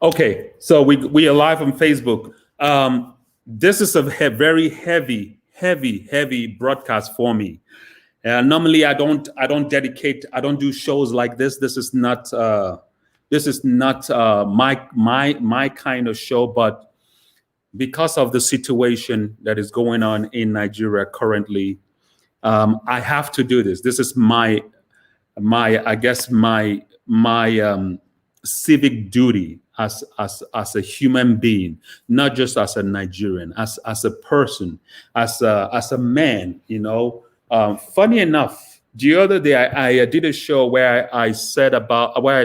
Okay, so we are live on Facebook. This is a very heavy broadcast for me. Normally, I don't do shows like this. This is not my kind of show. But because of the situation that is going on in Nigeria currently, I have to do this. This is my I guess my civic duty as a human being, not just as a Nigerian, as a person, as a man. Funny enough, the other day I did a show where I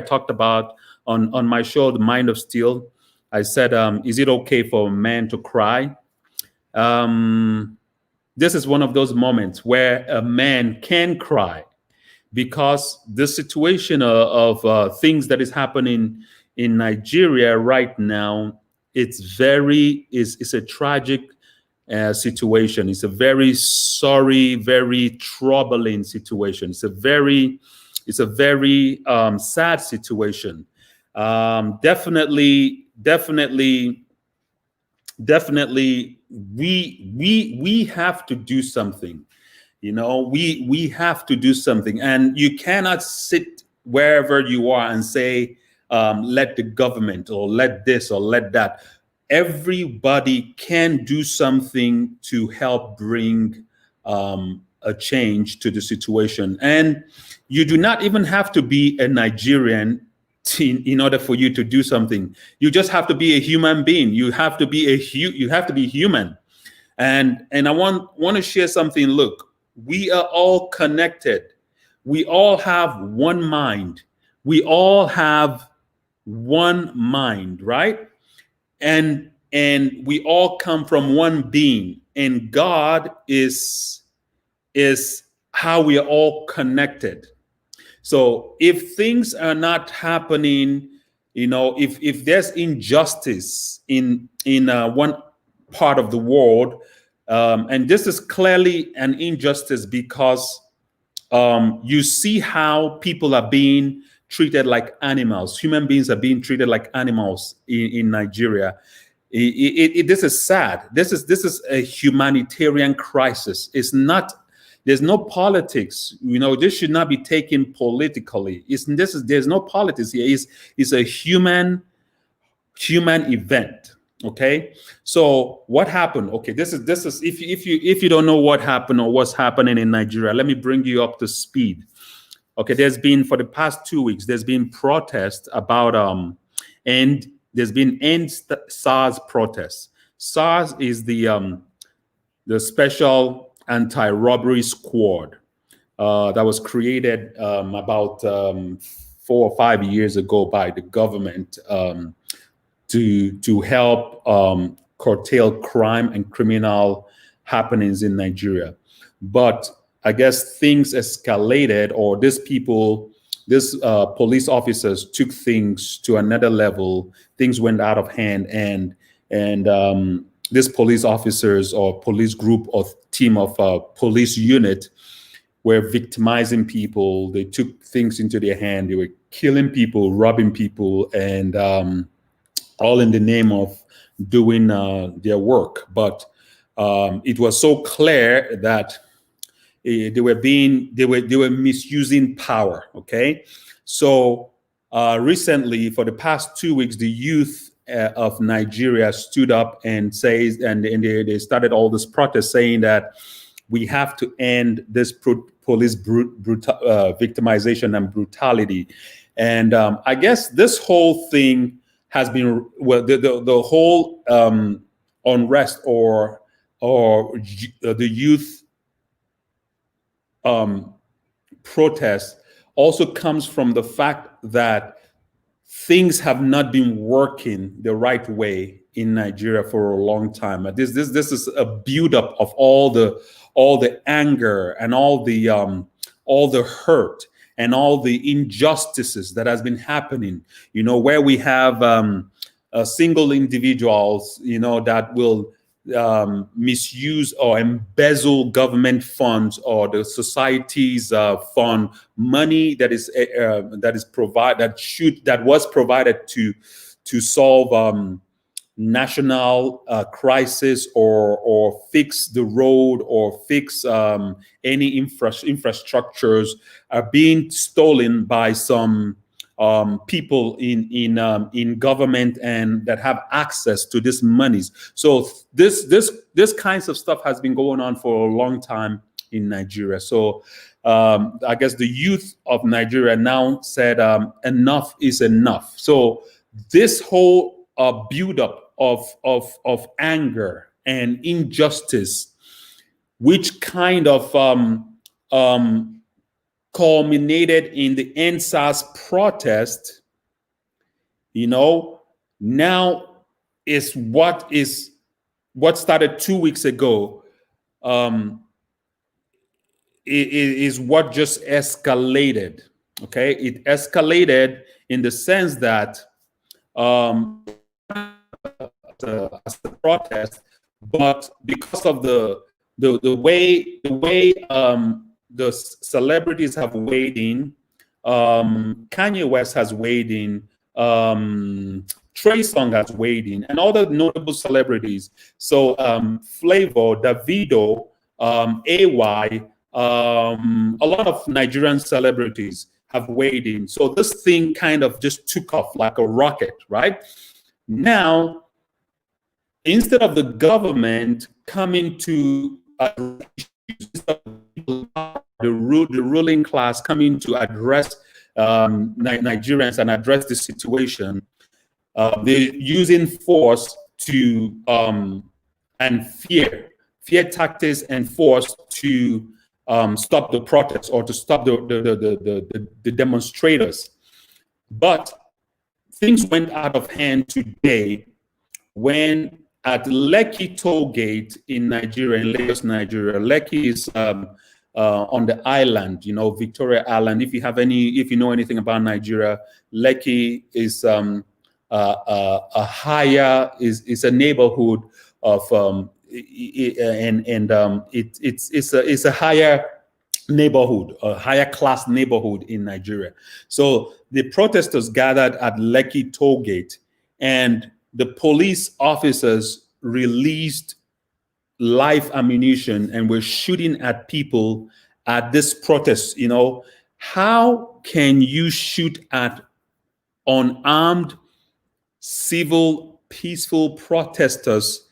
talked about on my show, The Mind of Steel. I said, is it okay for a man to cry? Um, this is one of those moments where a man can cry because the situation of things that is happening in Nigeria right now, it's a tragic situation. It's a very sorry, very troubling situation. It's a very sad situation. Definitely, we have to do something. We have to do something, and you cannot sit wherever you are and say, let the government or let this or let that. Everybody can do something to help bring a change to the situation. And you do not even have to be a Nigerian in order for you to do something. You just have to be a human being. You have to be human. And I want to share something. Look, we are all connected. We all have one mind. We all have one mind, right? And we all come from one being. And God is how we are all connected. So if things are not happening, if there's injustice in one part of the world, and this is clearly an injustice because you see how people are being treated like animals. Human beings are being treated like animals in Nigeria. This is sad. This is a humanitarian crisis. There's no politics. This should not be taken politically. There's no politics here. It's a human event. Okay, so what happened? Okay, this is if you don't know what happened or what's happening in Nigeria, let me bring you up to speed. Okay, for the past 2 weeks, there's been protests about and there's been end SARS protests. SARS is the special anti-robbery squad that was created about 4 or 5 years ago by the government to help curtail crime and criminal happenings in Nigeria. But I guess things escalated, or these police officers took things to another level. Things went out of hand, and these police officers or police group or team of police unit were victimizing people. They took things into their hand. They were killing people, robbing people, and all in the name of doing their work. But it was so clear that they were misusing power. Okay, so recently, for the past 2 weeks, the youth of Nigeria stood up and they started all this protest saying that we have to end this police victimization and brutality. And I guess this whole thing has been the whole unrest or the youth protest also comes from the fact that things have not been working the right way in Nigeria for a long time. This is a buildup of all the anger and all the hurt and all the injustices that has been happening. Where we have single individuals, that will misuse or embezzle government funds or the society's money that was provided to solve national crisis, or fix the road, or fix any infrastructures, are being stolen by some people in government, and that have access to this monies. So this kinds of stuff has been going on for a long time in Nigeria. So I guess the youth of Nigeria now said enough is enough. So this whole buildup of anger and injustice, which kind of culminated in the NSAS protest, now is what started 2 weeks ago. Is what just escalated. Okay, it escalated in the sense that as a protest, but because of the way the celebrities have weighed in, Kanye West has weighed in, Trey Songz has weighed in, and all the notable celebrities. So Flavor, Davido, AY, a lot of Nigerian celebrities have weighed in. So this thing kind of just took off like a rocket, right? Now, instead of the government coming to the ruling class coming to address Nigerians and address the situation, they're using force to and fear tactics and force to stop the protests, or to stop the demonstrators. But things went out of hand today when at Lekki toll gate in Nigeria, in Lagos, Nigeria. Lekki is on the island, Victoria Island. If you know anything about Nigeria, Lekki is a neighborhood of it's a higher neighborhood, a higher class neighborhood in Nigeria. So the protesters gathered at Lekki toll gate, and the police officers released live ammunition and were shooting at people at this protest. How can you shoot at unarmed, civil, peaceful protesters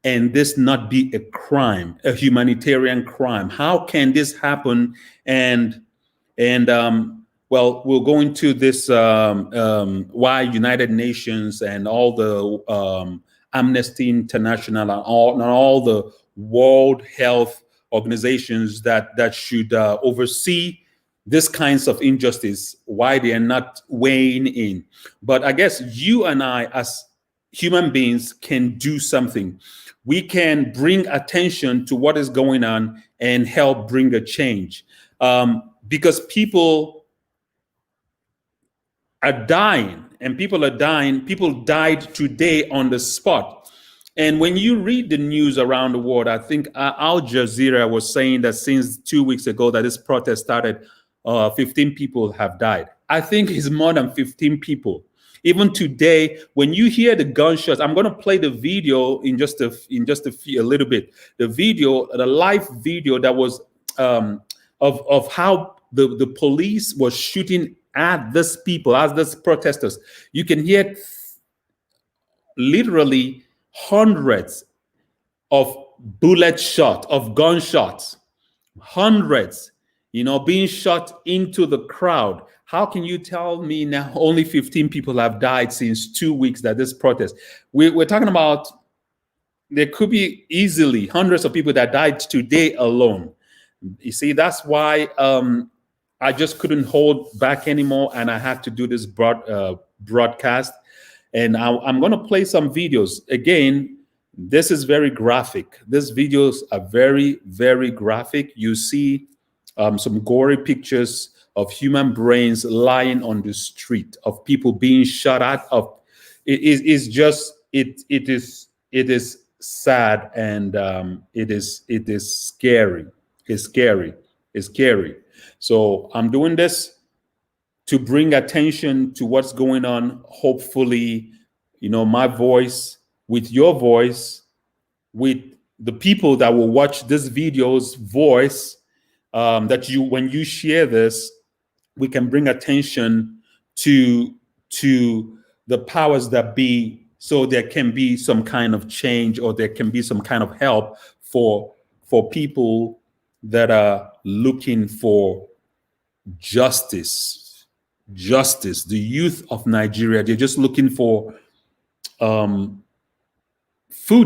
and this not be a crime, a humanitarian crime? How can this happen? And well, we'll go into this why United Nations and all the Amnesty International and all the World Health organizations that should oversee this kinds of injustice, why they are not weighing in. But I guess you and I, as human beings, can do something. We can bring attention to what is going on and help bring a change, because people are dying, and people are dying. People died today on the spot. And when you read the news around the world, I think Al Jazeera was saying that since 2 weeks ago that this protest started, 15 people have died. I think it's more than 15 people. Even today, when you hear the gunshots, I'm going to play the video in just a little bit. The live video that was of how the police was shooting at these people, as these protesters. You can hear literally hundreds of bullet shots, of gunshots, hundreds, being shot into the crowd. How can you tell me now only 15 people have died since 2 weeks that this protest? We're talking about, there could be easily hundreds of people that died today alone. You see, that's why I just couldn't hold back anymore, and I had to do this broadcast. And I'm going to play some videos. Again, this is very graphic. These videos are very, very graphic. You see some gory pictures of human brains lying on the street, of people being shot at. It is sad, and it is scary. It's scary. It's scary. So I'm doing this to bring attention to what's going on. Hopefully, my voice with your voice, with the people that will watch this video's voice, that when you share this, we can bring attention to the powers that be, so there can be some kind of change, or there can be some kind of help for people that are looking for justice. The youth of Nigeria, they're just looking for food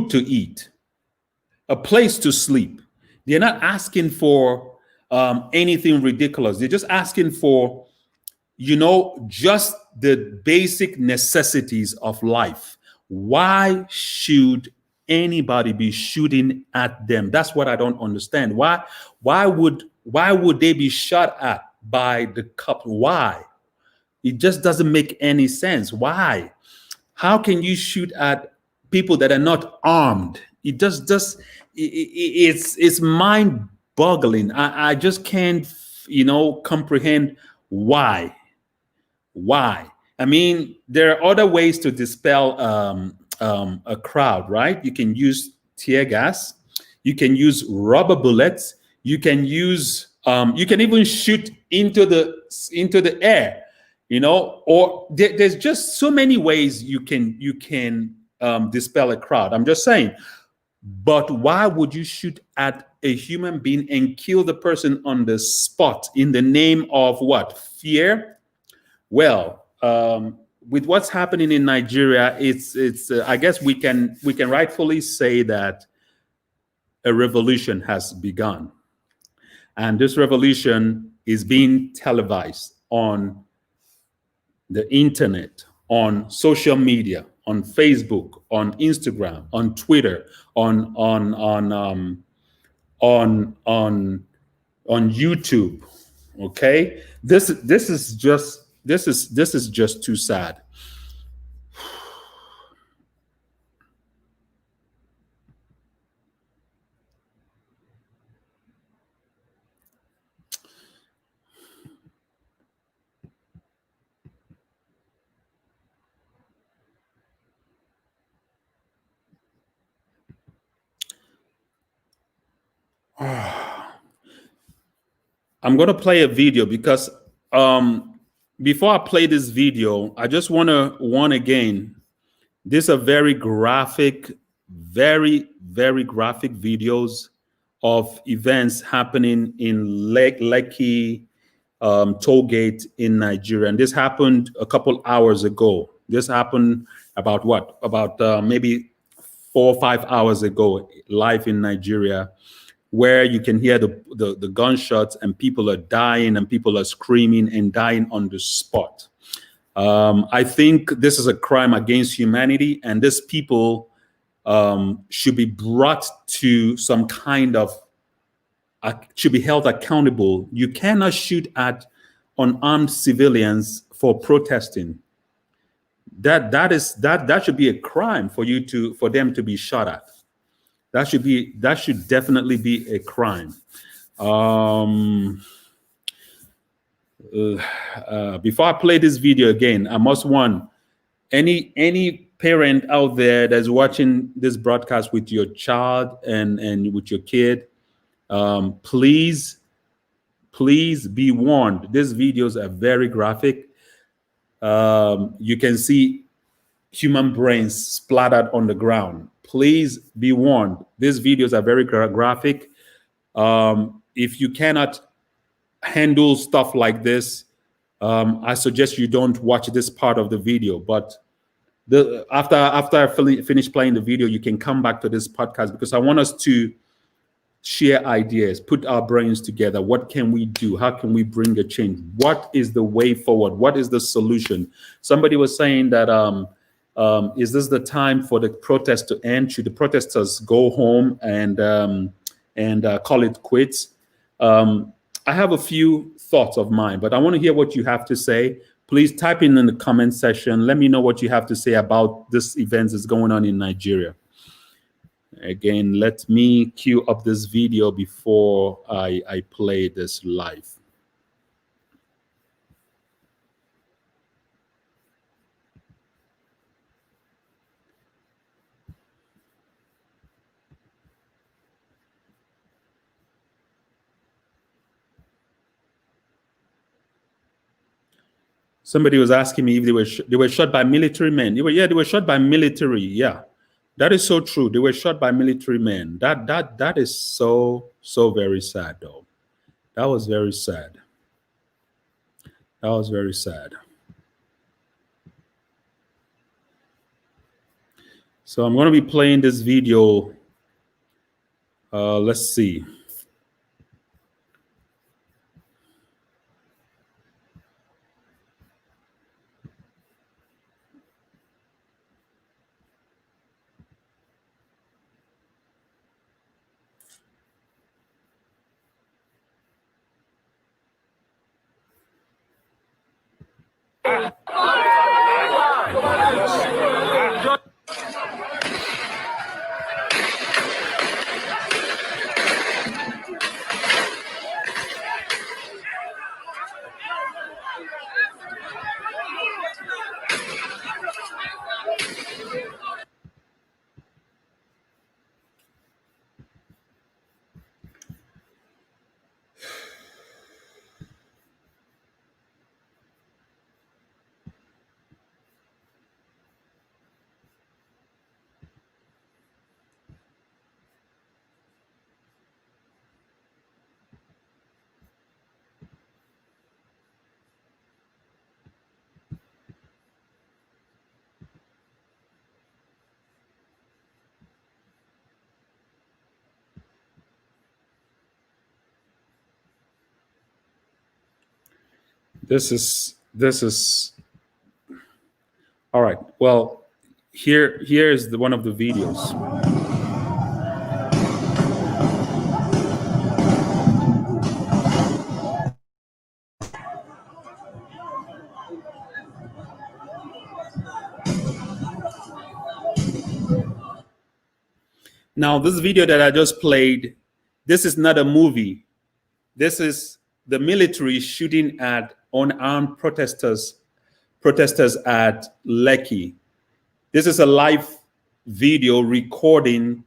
to eat, a place to sleep. They're not asking for anything ridiculous. They're just asking for, just the basic necessities of life. Why should anybody be shooting at them? That's what I don't understand. Why would they be shot at by the couple? Why? It just doesn't make any sense. Why? How can you shoot at people that are not armed? It's mind boggling. I just can't, comprehend why. Why? I mean, there are other ways to dispel a crowd, right? You can use tear gas, you can use rubber bullets, you can even shoot into the air, or there's just so many ways you can dispel a crowd. I'm just saying. But why would you shoot at a human being and kill the person on the spot in the name of what? Fear? Well, with what's happening in Nigeria, it's I guess we can rightfully say that a revolution has begun, and this revolution is being televised on the internet, on social media, on Facebook, on Instagram, on Twitter, on YouTube. Okay, this is just too sad. I'm going to play a video because before I play this video, I just want to warn again. These are very graphic, very, very graphic videos of events happening in Lekki toll gate in Nigeria. And this happened a couple hours ago. This happened about what? About maybe 4 or 5 hours ago, live in Nigeria, where you can hear the gunshots and people are dying and people are screaming and dying on the spot. I think this is a crime against humanity, and these people should be brought to some kind of, should be held accountable. You cannot shoot at unarmed civilians for protesting. That should be a crime for them to be shot at. That should definitely be a crime. Before I play this video again, I must warn any parent out there that's watching this broadcast with your child and with your kid, please be warned. These videos are very graphic. You can see human brains splattered on the ground. Please be warned. These videos are very graphic. If you cannot handle stuff like this, I suggest you don't watch this part of the video. But after I finish playing the video, you can come back to this podcast, because I want us to share ideas, put our brains together. What can we do? How can we bring a change? What is the way forward? What is the solution? Somebody was saying that is this the time for the protest to end? Should the protesters go home and call it quits? I have a few thoughts of mine, but I want to hear what you have to say. Please type in the comment section. Let me know what you have to say about this event that's going on in Nigeria. Again, let me queue up this video before I play this live. Somebody was asking me if they were shot by military men. They were shot by military. Yeah, that is so true. They were shot by military men. That is so very sad, though. That was very sad. That was very sad. So I'm going to be playing this video. Let's see. This is all right. Well, here is one of the videos. Now, this video that I just played, this is not a movie. This is the military shooting at unarmed protesters at Lekki. This is a live video recording.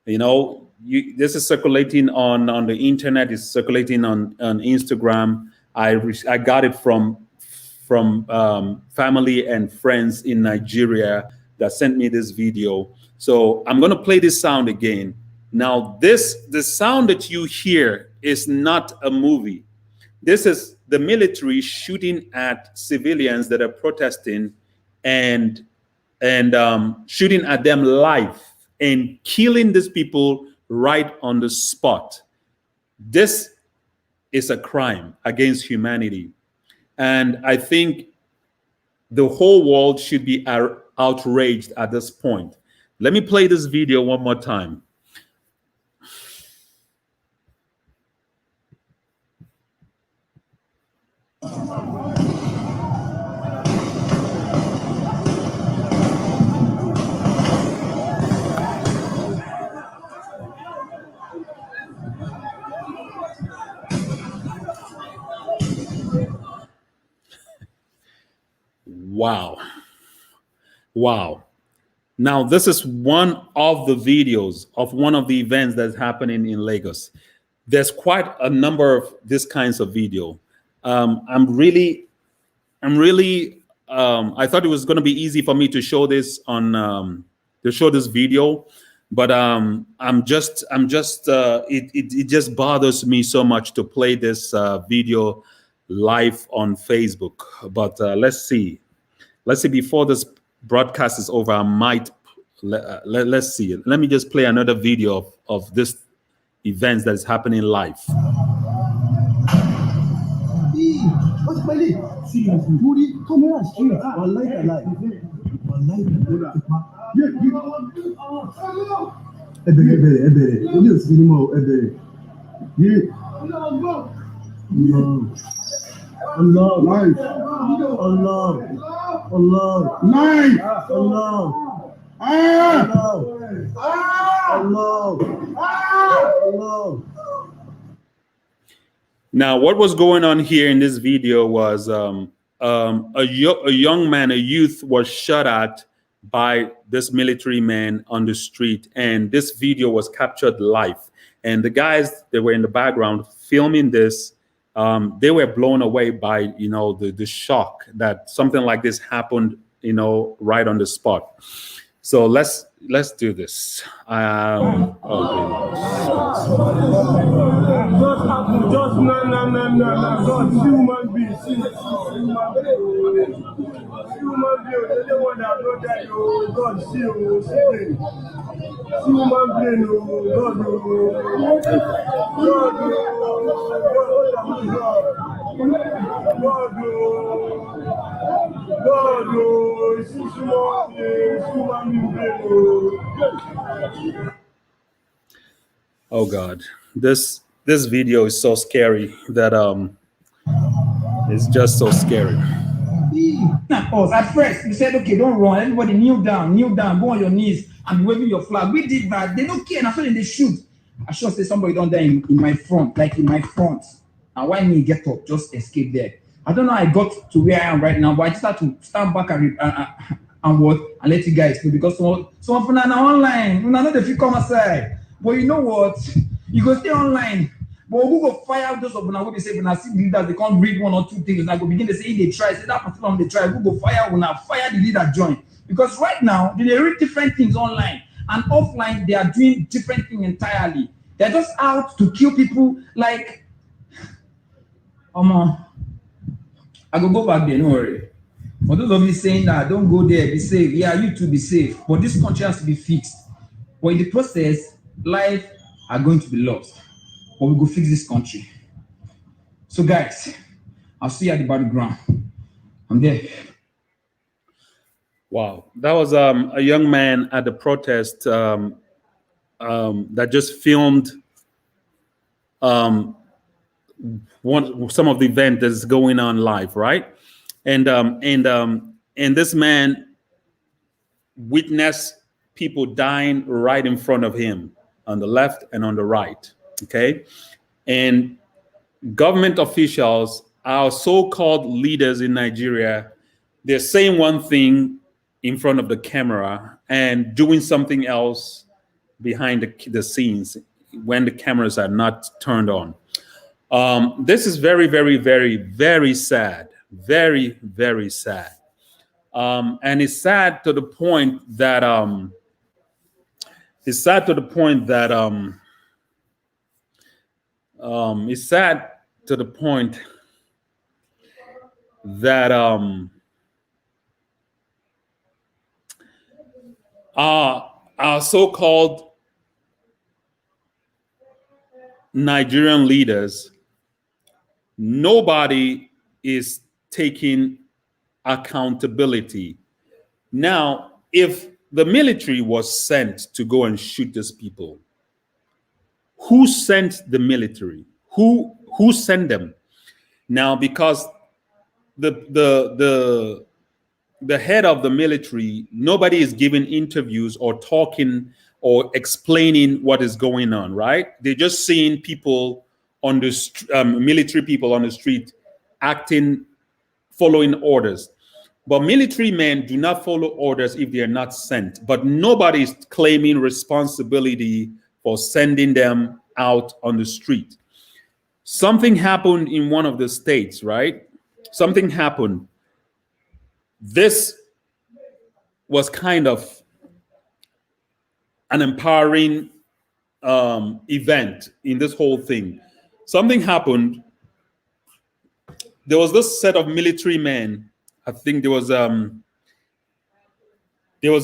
You know, this is circulating on the internet. It's circulating on Instagram. I got it from family and friends in Nigeria that sent me this video. So I'm going to play this sound again. Now, the sound that you hear is not a movie. This is the military shooting at civilians that are protesting and shooting at them live and killing these people right on the spot. This is a crime against humanity. And I think the whole world should be outraged at this point. Let me play this video one more time. Wow. Wow. Now, this is one of the videos of one of the events that's happening in Lagos. There's quite a number of these kinds of video. I thought it was going to be easy for me to show this this video, but it just bothers me so much to play this video live on Facebook. But let's see before this broadcast is over, I might let's see. Let me just play another video of this event that is happening live. Allah, life. Allah, Allah, life. Allah, Allah. Now, what was going on here in this video was a young man, a youth, was shot at by this military man on the street, and this video was captured live. And the guys that were in the background filming this, They were blown away by, you know, the shock that something like this happened, you know, right on the spot. So let's do this. Just happen, just no. God, human being, human being. Human being, anyone that know that you, God, see you, human being, God, Oh God, this video is so scary that it's just so scary. Us at first, we said, okay, don't run. Everybody kneel down, go on your knees and be waving your flag. We did that. They don't care. And I saw them, they shoot. I sure say somebody down there in my front, like in my front. And why me get up, just escape there? I don't know how I got to where I am right now, but I just had to stand back and what and let you guys know, because some of now online, you know if you come aside. But you know what? You go stay online. But who go fire those of when we say when I see leaders, they can't read one or two things, and I go begin to say they try, say that particular one they try, who go fire when I fire the leader join. Because right now they read different things online and offline, they are doing different things entirely. They're just out to kill people like I go back there, no worry. For those of you saying that don't go there, be safe. Yeah, you too be safe. But this country has to be fixed. But in the process, lives are going to be lost. But we go fix this country. So guys, I'll see you at the battleground. I'm there. Wow, that was a young man at the protest that just filmed some of the event that's going on live, right? And this man witnessed people dying right in front of him, on the left and on the right. Okay, and government officials, our so-called leaders in Nigeria, they're saying one thing in front of the camera and doing something else behind the scenes when the cameras are not turned on. This is very, very, very, very sad. Very, very sad. And it's sad to the point that it's sad to the point that our so-called Nigerian leaders, nobody is taking accountability. Now, if the military was sent to go and shoot these people, who sent the military? Who sent them? Now, because the head of the military, nobody is giving interviews or talking or explaining what is going on, right? They're just seeing people on the military people on the street acting, following orders. But military men do not follow orders if they are not sent. But nobody is claiming responsibility for sending them out on the street. Something happened in one of the states, right? Something happened. This was kind of an empowering event in this whole thing. Something happened. There was this set of military men. I think there was a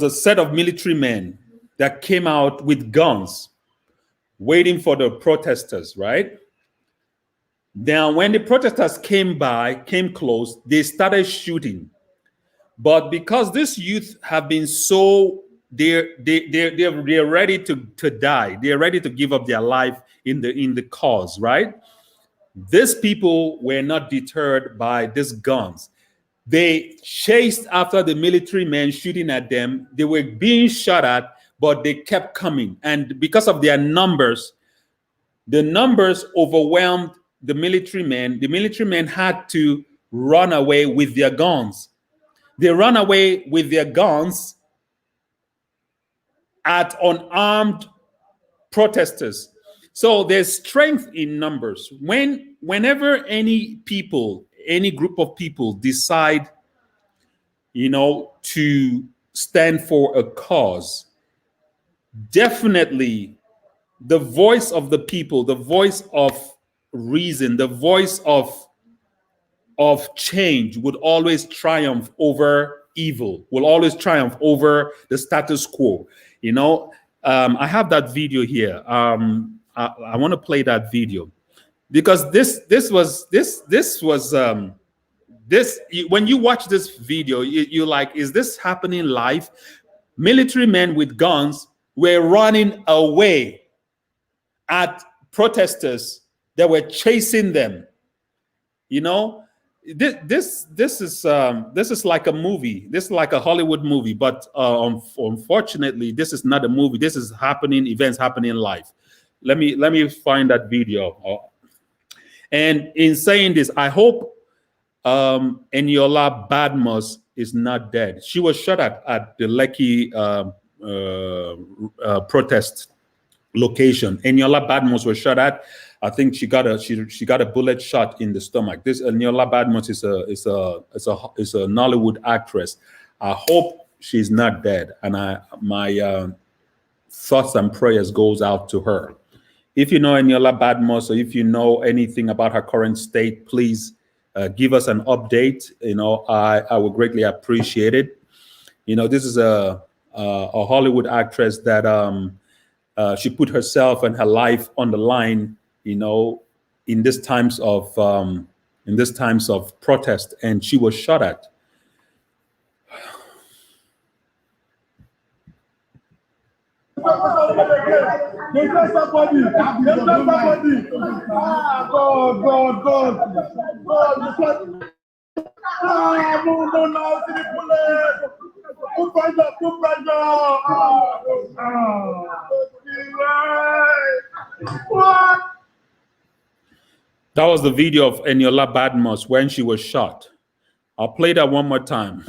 set of military men that came out with guns, waiting for the protesters, right? Now, when the protesters came close, they started shooting. But because these youth have been so, they're ready to die. They're ready to give up their life in the cause, right? These people were not deterred by these guns. They chased after the military men, shooting at them. They were being shot at, but they kept coming. And because of their numbers, the numbers overwhelmed the military men. The military men had to run away with their guns. They ran away with their guns at unarmed protesters. So there's strength in numbers. Whenever any people, any group of people decide, to stand for a cause, definitely the voice of the people, the voice of reason, the voice of change would always triumph over evil, will always triumph over the status quo. I have that video here. I want to play that video because this was when you watch this video, you're like, is this happening live? Military men with guns were running away at protesters that were chasing them. This is like a movie. This is like a Hollywood movie, but unfortunately, this is not a movie. This is events happening live. Let me find that video. And in saying this, I hope Eniola Badmus is not dead. She was shot at the Lekki protest location. Eniola Badmus was shot at. I think she got a bullet shot in the stomach. This Eniola Badmus is a Nollywood actress. I hope she's not dead, and my thoughts and prayers goes out to her. If you know Eniola Badmus, or if you know anything about her current state, please give us an update. I would greatly appreciate it. This is a Hollywood actress that she put herself and her life on the line, in this times of protest, and she was shot at. That was the video of Eniola Badmus when she was shot. I'll play that one more time.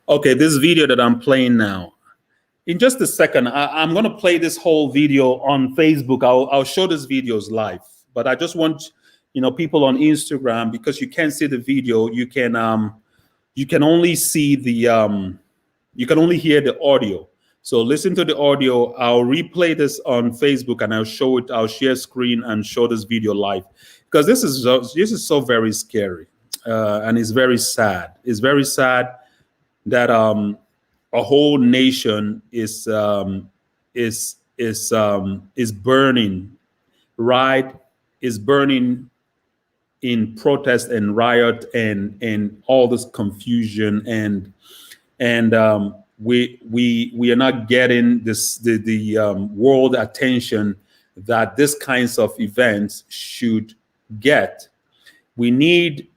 Okay, this video that I'm playing now. In just a second, I'm going to play this whole video on Facebook. I'll show these videos live, but I just want people on Instagram, because you can't see the video. You can only see the you can only hear the audio. So listen to the audio. I'll replay this on Facebook and I'll show it. I'll share screen and show this video live, because this is so very scary, and it's very sad. It's very sad that a whole nation is burning, right? Is burning in protest and riot and all this confusion, and we are not getting the world attention that this kinds of events should get. We need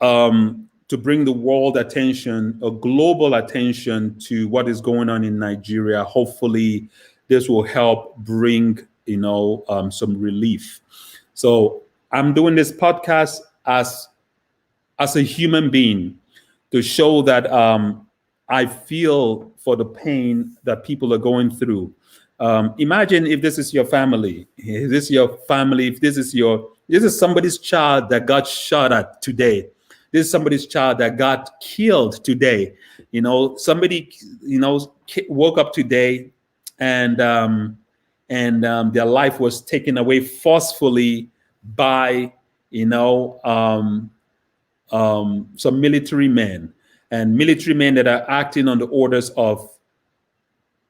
to bring the world attention, a global attention, to what is going on in Nigeria. Hopefully, this will help bring some relief. So I'm doing this podcast as a human being to show that I feel for the pain that people are going through. Imagine if this is your family. If this is your family. If this is somebody's child that got shot at today. This is somebody's child that got killed today. Somebody woke up today and their life was taken away forcefully by some military men, and military men that are acting on the orders of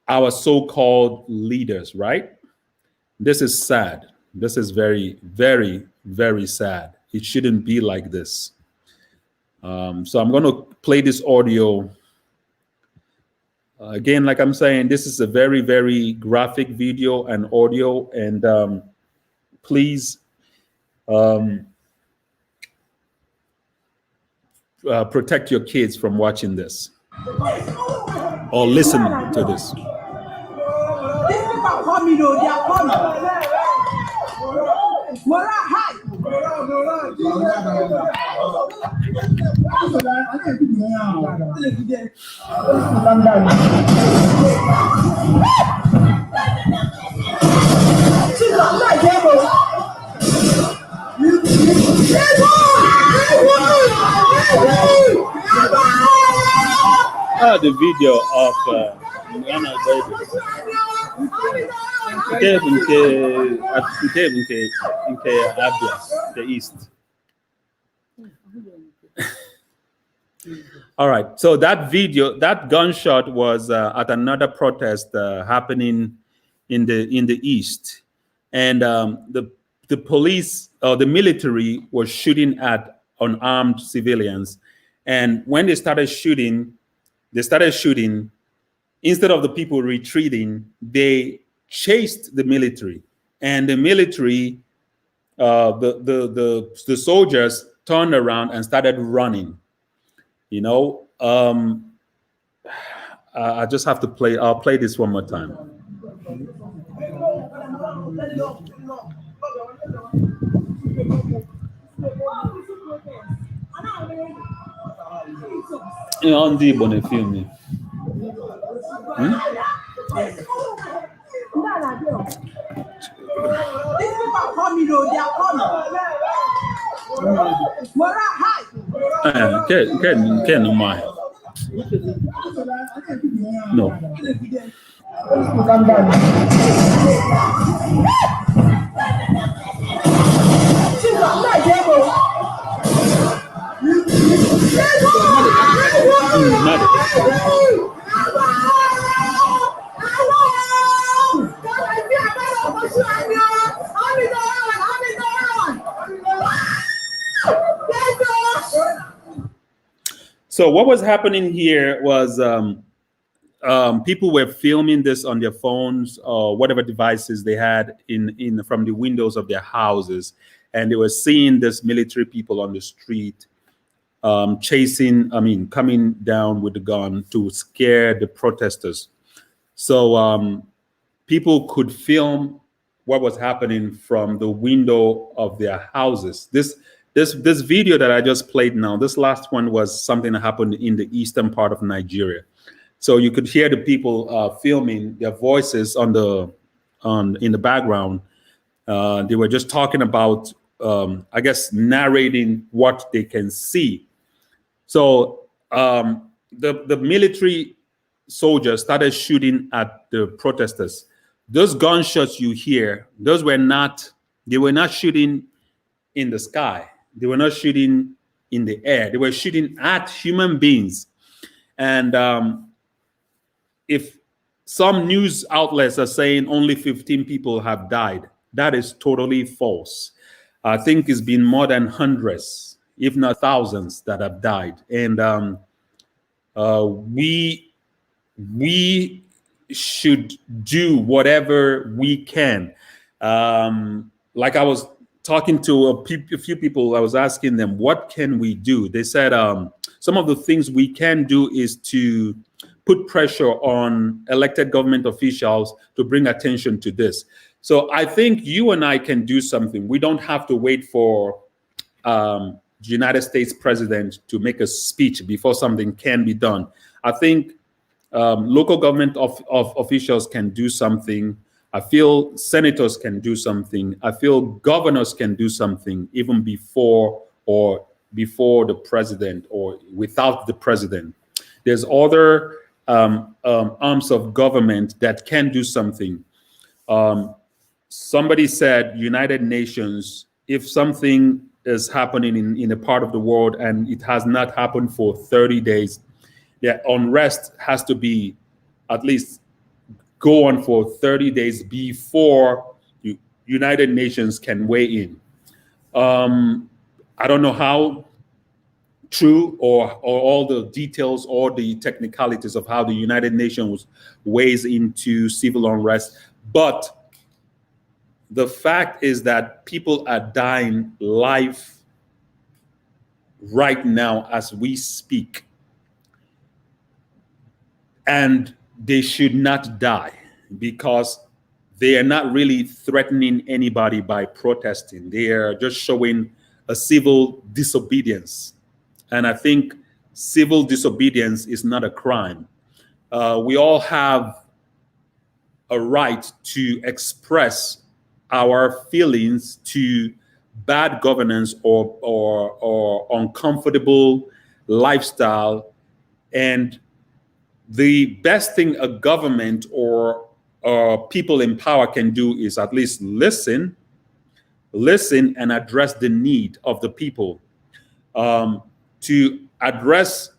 our so-called leaders, right? This is sad. This is very, very, very sad. It shouldn't be like this. So I'm going to play this audio. Again, like I'm saying, this is a very, very graphic video and audio, and please protect your kids from watching this or listen to this. These people are coming, though. They are coming. Morale high. The video of Ghana baby. In Abia, the East. All right. So that video, that gunshot was at another protest happening in the East, and the police or the military was shooting at unarmed civilians, and when they started shooting. Instead of the people retreating, they chased the military, and the military, the soldiers turned around and started running. You know, I just have to play. I'll play this one more time. On the bonnet film. These people are coming, though. They are coming. Morale high. Okay, no mind. No. So what was happening here was people were filming this on their phones or whatever devices they had in from the windows of their houses, and they were seeing this military people on the street coming down with the gun to scare the protesters. So people could film what was happening from the window of their houses. This video that I just played now, this last one was something that happened in the eastern part of Nigeria. So you could hear the people filming their voices in the background. They were just talking about, I guess, narrating what they can see. So the military soldiers started shooting at the protesters. Those gunshots you hear, they were not shooting in the sky. They were not shooting in the air. They were shooting at human beings. And if some news outlets are saying only 15 people have died, that is totally false. I think it's been more than hundreds, if not thousands, that have died. And we should do whatever we can. Like I was talking to a few people, I was asking them, what can we do? They said some of the things we can do is to put pressure on elected government officials to bring attention to this. So I think you and I can do something. We don't have to wait for the United States president to make a speech before something can be done. I think local government officials can do something. I feel senators can do something. I feel governors can do something even before the president or without the president. There's other arms of government that can do something. Somebody said United Nations, if something is happening in a part of the world and it has not happened for 30 days, the unrest has to be at least go on for 30 days before United Nations can weigh in. I don't know how true or all the details or the technicalities of how the United Nations weighs into civil unrest, but the fact is that people are dying live right now as we speak, and they should not die because they are not really threatening anybody by protesting. They are just showing a civil disobedience. And I think civil disobedience is not a crime. We all have a right to express our feelings to bad governance or uncomfortable lifestyle. And the best thing a government or people in power can do is at least listen and address the need of the people. To address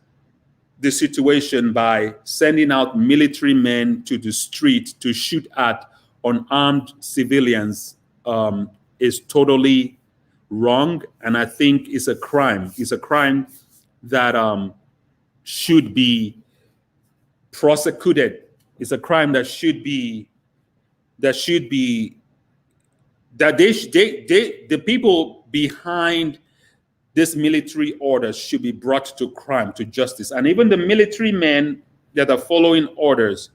the situation by sending out military men to the street to shoot at unarmed civilians is totally wrong, and I think it's a crime. It's a crime that should be prosecuted. It's a crime that should be that the people behind this military orders should be brought to crime, to justice. And even the military men that are following orders,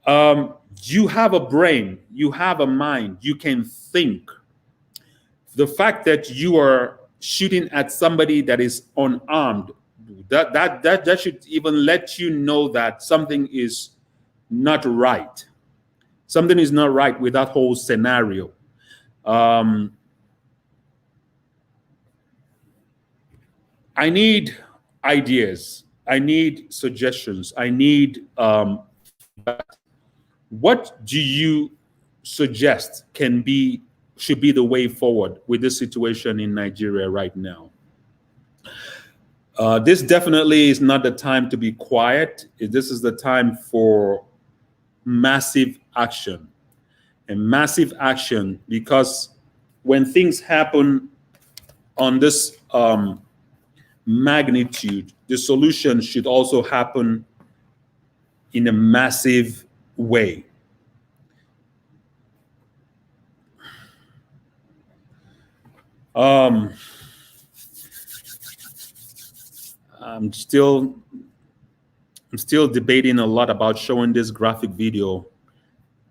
you have a brain, you have a mind, you can think. The fact that you are shooting at somebody that is unarmed, that should even let you know that something is not right. Something is not right with that whole scenario. I need ideas. I need suggestions. I need feedback. What do you suggest should be the way forward with this situation in Nigeria right now? This definitely is not the time to be quiet. This is the time for massive action. And massive action, because when things happen on this magnitude, the solution should also happen in a massive way. I'm still debating a lot about showing this graphic video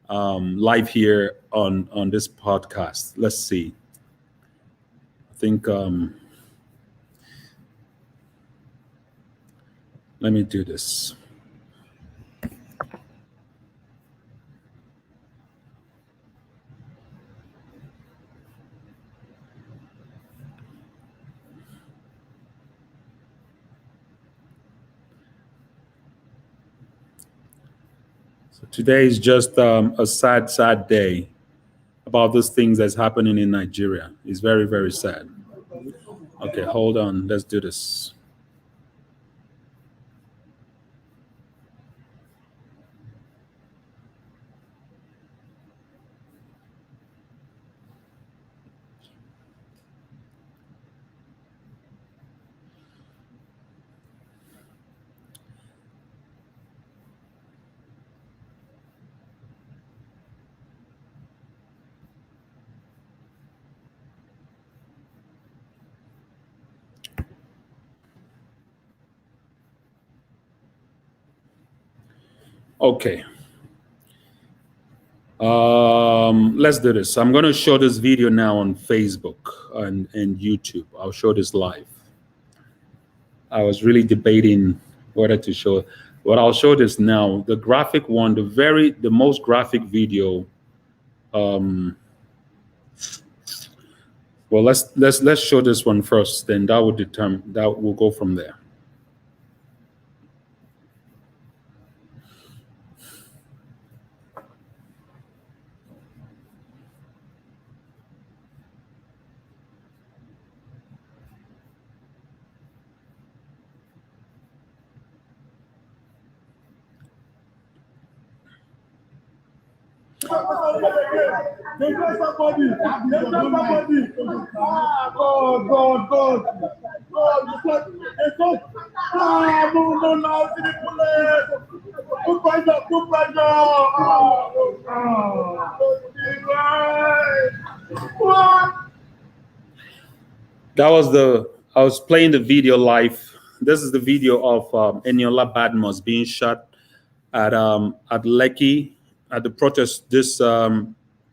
live here on this podcast. Let's see. I think let me do this. So today is just a sad day about those things that's happening in Nigeria. It's very, very sad. Okay, hold on. Let's do this. Okay. Let's do this. I'm going to show this video now on Facebook and YouTube. I'll show this live. I was really debating whether to show, but I'll show this now. The graphic one, the most graphic video. Well, let's show this one first. Then that will go from there. They got somebody. They got somebody. Ah, God. God, it's so. Ah, no, to the police. Put pressure. What? That was I was playing the video live. This is the video of Eniola Badmus being shot at Lekki, at the protest this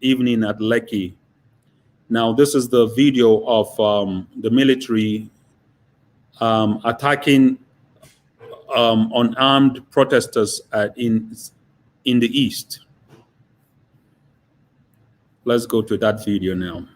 evening at Lekki. Now, this is the video of the military attacking unarmed protesters in the east. Let's go to that video now.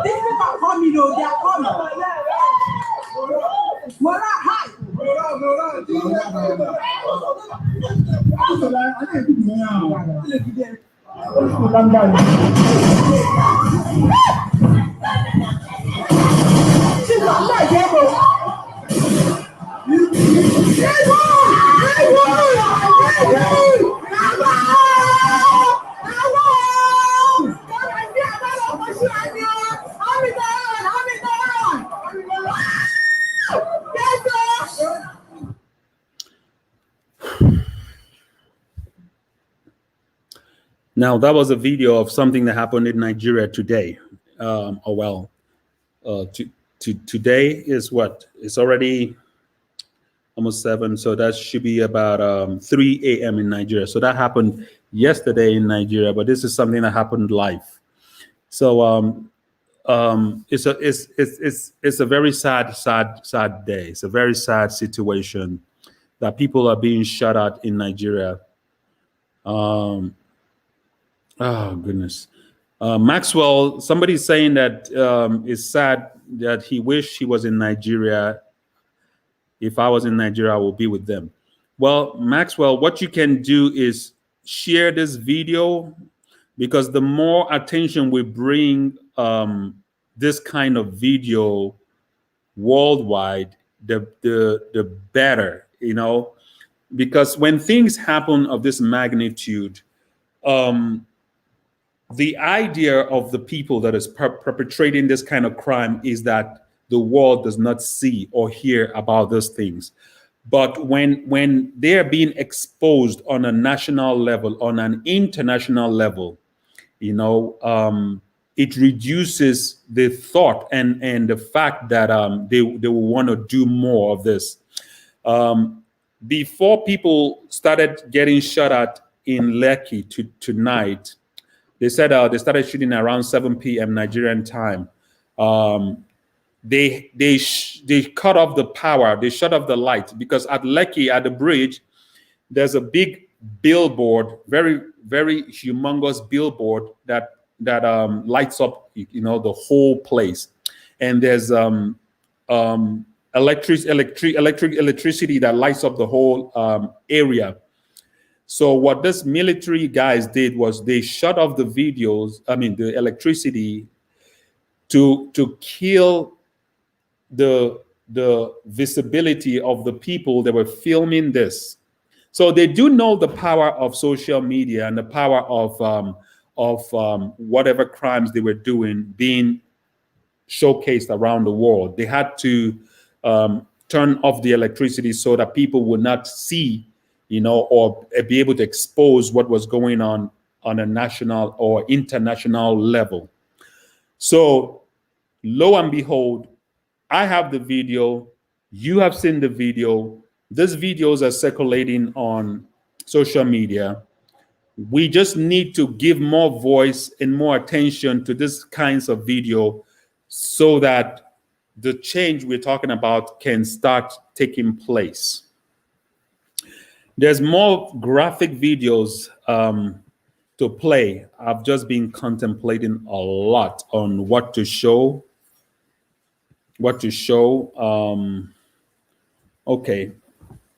These people are coming, though. They are coming. Mola, hi. Now, that was a video of something that happened in Nigeria today. Today is what? It's already almost 7, so that should be about 3 a.m. in Nigeria. So that happened yesterday in Nigeria, but this is something that happened live. So it's a very sad day. It's a very sad situation that people are being shot at in Nigeria. Oh, goodness. Maxwell, somebody's saying that it's sad that he wished he was in Nigeria. If I was in Nigeria, I will be with them. Well, Maxwell, what you can do is share this video, because the more attention we bring this kind of video worldwide, the better, you know, because when things happen of this magnitude, the idea of the people that is perpetrating this kind of crime is that the world does not see or hear about those things. But when they're being exposed on a national level, on an international level, you know, it reduces the thought and the fact that they will want to do more of this. Before people started getting shot at in Lekki tonight, they said they started shooting around 7 p.m. Nigerian time. They cut off the power. They shut off the light, because at Lekki, at the bridge, there's a big billboard, very, very humongous billboard that lights up, you know, the whole place. And there's electricity that lights up the whole area. So what this military guys did was they shut off the the electricity to kill the visibility of the people that were filming this. So they do know the power of social media and the power of whatever crimes they were doing being showcased around the world. They had to turn off the electricity so that people would not see, you know, or be able to expose what was going on a national or international level. So lo and behold, I have the video. You have seen the video. These videos are circulating on social media. We just need to give more voice and more attention to this kinds of video so that the change we're talking about can start taking place. There's more graphic videos to to play. I've just been contemplating a lot on what to show. Okay,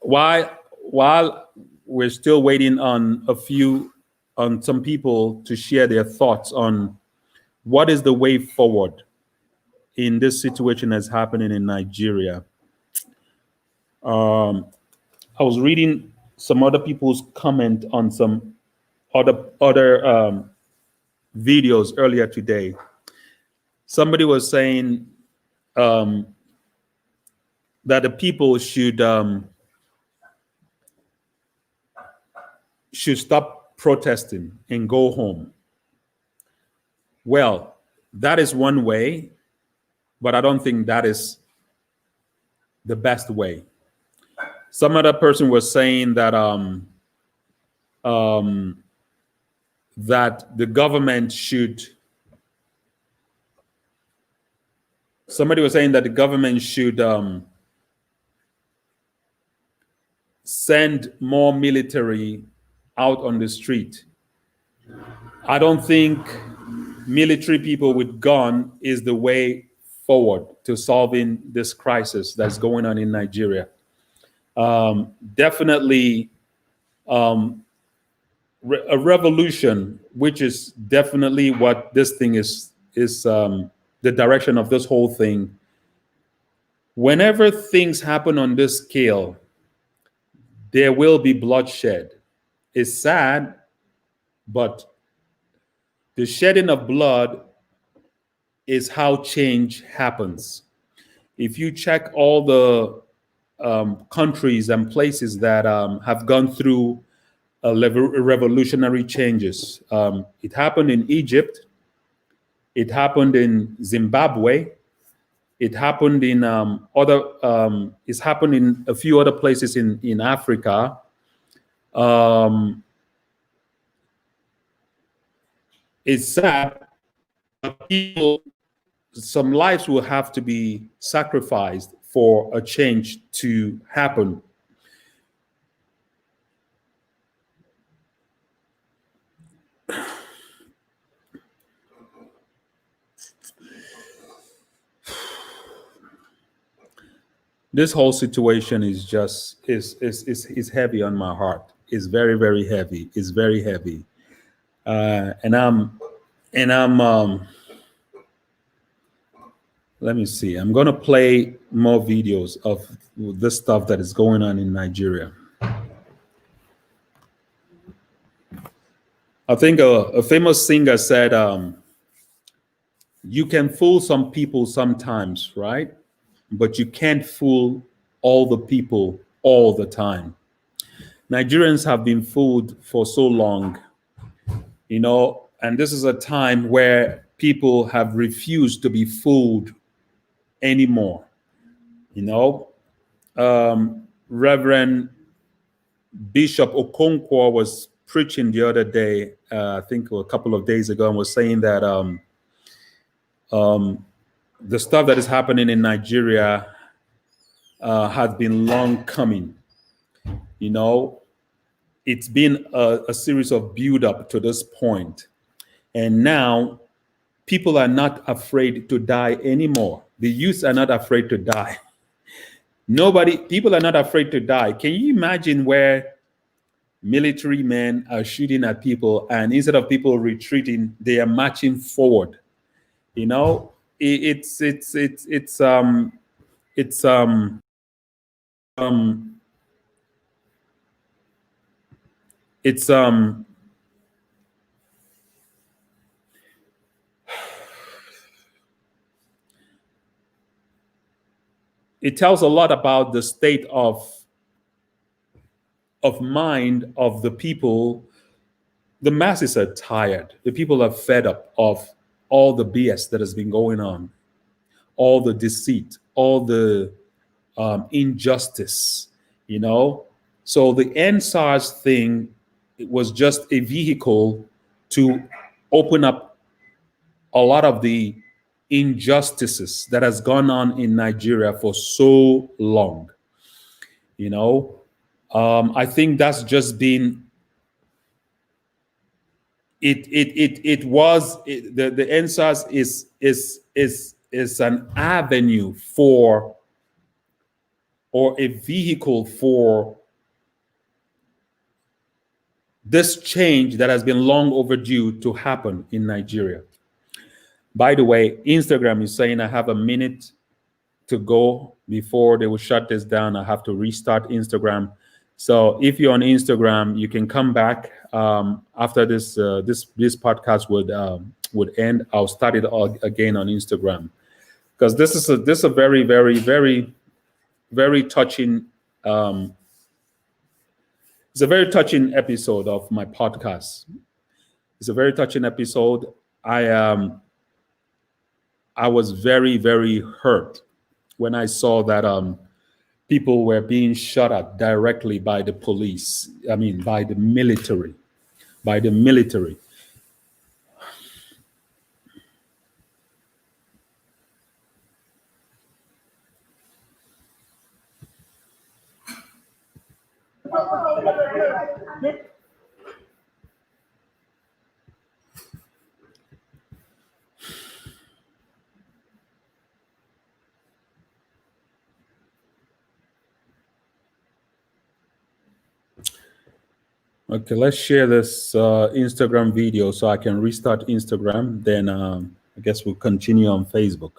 while we're still waiting on some people to share their thoughts on what is the way forward in this situation that's happening in Nigeria. I was reading some other people's comment on some other videos earlier today. Somebody was saying that the people should stop protesting and go home. Well, that is one way, but I don't think that is the best way. Some other person was saying that that the government should. Somebody was saying that the government should send more military out on the street. I don't think military people with gun is the way forward to solving this crisis that's going on in Nigeria. Definitely a revolution, which is definitely what this thing is the direction of this whole thing. Whenever things happen on this scale, there will be bloodshed. It's sad, but the shedding of blood is how change happens. If you check all the countries and places that have gone through revolutionary changes, it happened in Egypt, it happened in Zimbabwe, it happened in it's happened in a few other places in Africa. It's sad. Some lives will have to be sacrificed for a change to happen. This whole situation is just is heavy on my heart. It's very, very heavy. It's very heavy. And I'm let me see. I'm going to play more videos of this stuff that is going on in Nigeria. I think a famous singer said, you can fool some people sometimes, right? But you can't fool all the people all the time. Nigerians have been fooled for so long, you know, and this is a time where people have refused to be fooled anymore. You know, Reverend Bishop Okonkwo was preaching the other day, I think a couple of days ago, and was saying that the stuff that is happening in Nigeria has been long coming. You know, it's been a series of build up to this point. And now people are not afraid to die anymore. The youth are not afraid to die. People are not afraid to die. Can you imagine where military men are shooting at people and instead of people retreating, they are marching forward? You know, it's it tells a lot about the state of mind of the people. The masses are tired. The people are fed up of all the BS that has been going on, all the deceit, all the injustice, you know. So the NSARS thing, it was just a vehicle to open up a lot of the injustices that has gone on in Nigeria for so long. You know, I think that's just been the NSAS is an avenue for, or a vehicle for, this change that has been long overdue to happen in Nigeria. By the way, Instagram is saying I have a minute to go before they will shut this down. I have to restart Instagram. So if you're on Instagram, you can come back after this this podcast would end. I'll start it all again on Instagram, because this is a very, very, very, very touching. It's a very touching episode of my podcast. It's a very touching episode. I was very, very hurt when I saw that people were being shot at directly by the police. I mean, by the military. Okay, let's share this Instagram video so I can restart Instagram. Then I guess we'll continue on Facebook.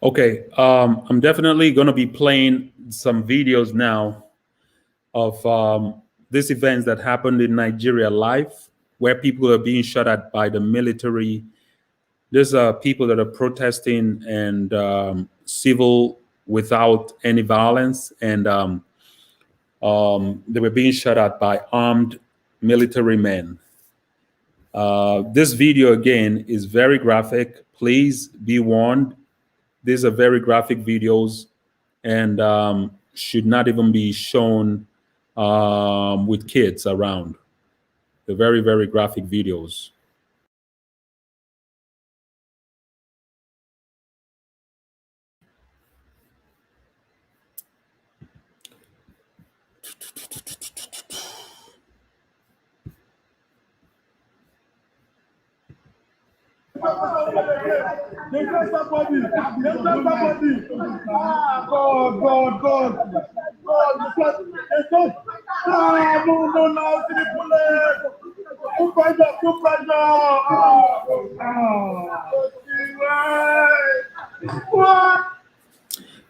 Okay, I'm definitely going to be playing some videos now of these events that happened in Nigeria live, where people are being shot at by the military. There's people that are protesting and civil without any violence, and they were being shot at by armed military men. This video again is very graphic. Please be warned. These are very graphic videos and should not even be shown with kids around. They're very, very graphic videos.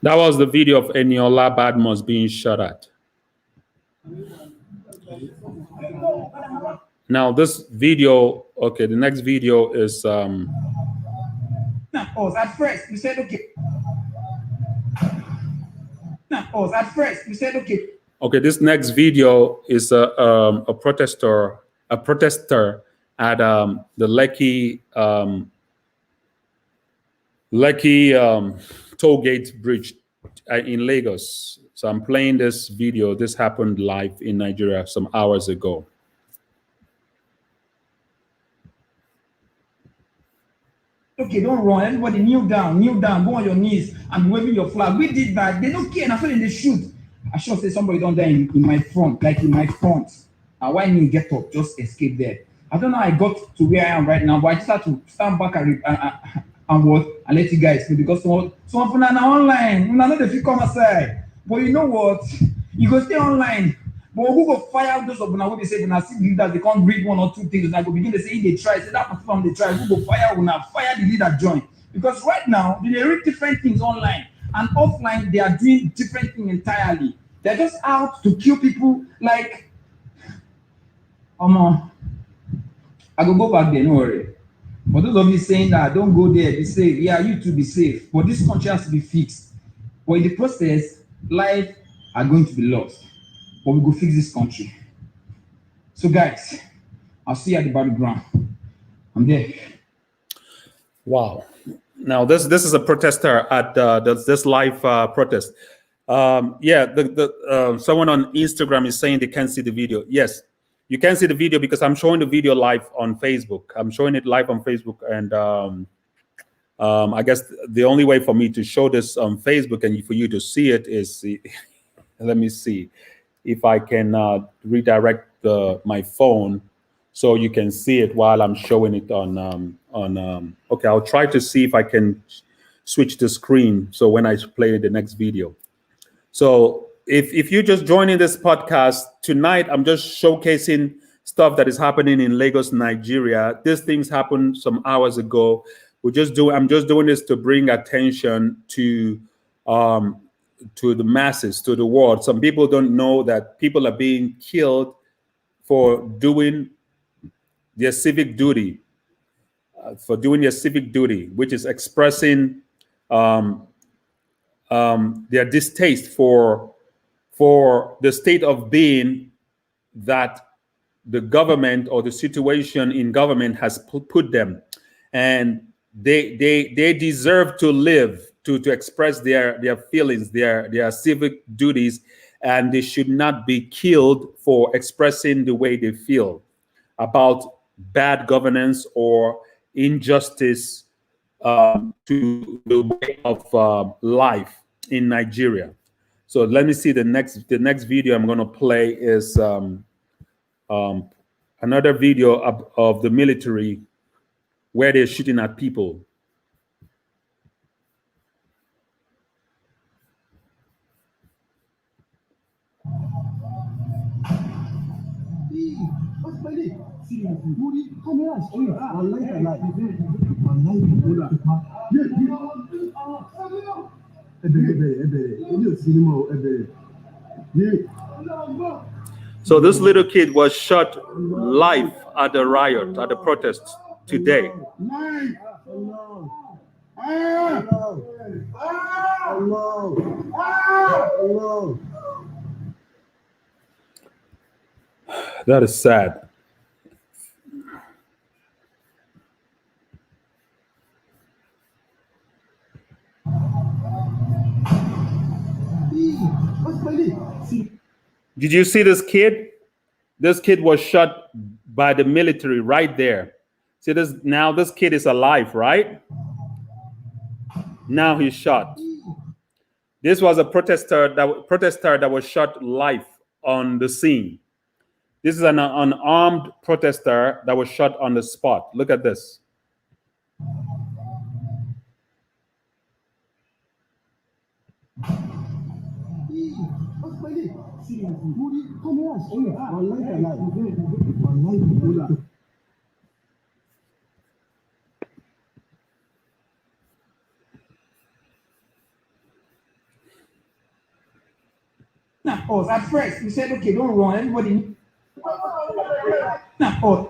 That was the video of Eniola Badmus being shot at. Now this video, okay, the next video is At first, we said okay. At first, we said okay. Okay, this next video is a protester at the Lekki toll gate bridge in Lagos. So I'm playing this video. This happened live in Nigeria some hours ago. Okay, don't run. Everybody kneel down, go on your knees and be waving your flag. We did that. They don't care. And after they shoot, I sure say somebody don't die in my front, like in my front. And why me get up, just escape there? I don't know how I got to where I am right now, but I just had to stand back and what and let you guys know because some of them are online. You know if you come aside. But you know what? You go stay online. But who go fire those of them will be saying when I see leaders, they can't read one or two things, and I go begin to say they try, say that platform they try, who go fire when I fire the leader join. Because right now they read different things online and offline, they are doing different things entirely. They're just out to kill people like I go back there, no worry. But those of you saying that don't go there, be safe. Yeah, you too be safe. But this country has to be fixed. But in the process, lives are going to be lost. But we go fix this country. So guys, I'll see you at the battleground. I'm there. Wow. Now this is a protester at this live protest. Yeah, someone on Instagram is saying they can't see the video. Yes, you can see the video because I'm showing the video live on Facebook. I'm showing it live on Facebook, and I guess the only way for me to show this on Facebook and for you to see it is, let me see if I can redirect my phone so you can see it while I'm showing it on. Okay, I'll try to see if I can switch the screen so when I play the next video. So if you're just joining this podcast tonight, I'm just showcasing stuff that is happening in Lagos, Nigeria. These things happened some hours ago. I'm just doing this to bring attention to the masses, to the world. Some people don't know that people are being killed for doing their civic duty, which is expressing their distaste for the state of being that the government or the situation in government has put them, and they deserve to live, to express their feelings, their civic duties, and they should not be killed for expressing the way they feel about bad governance or injustice to the way of life in Nigeria. So let me see the next video I'm going to play is another video of the military where they're shooting at people. So this little kid was shot live at the riot, at the protest today. That is sad. Did you see this kid? This kid was shot by the military right there. See this? Now this kid is alive, right? Now he's shot. This was a protester that was shot live on the scene. This is an unarmed protester that was shot on the spot. Look at this. Now, pause. At first, we said, okay, don't run. Everybody. Now, pause.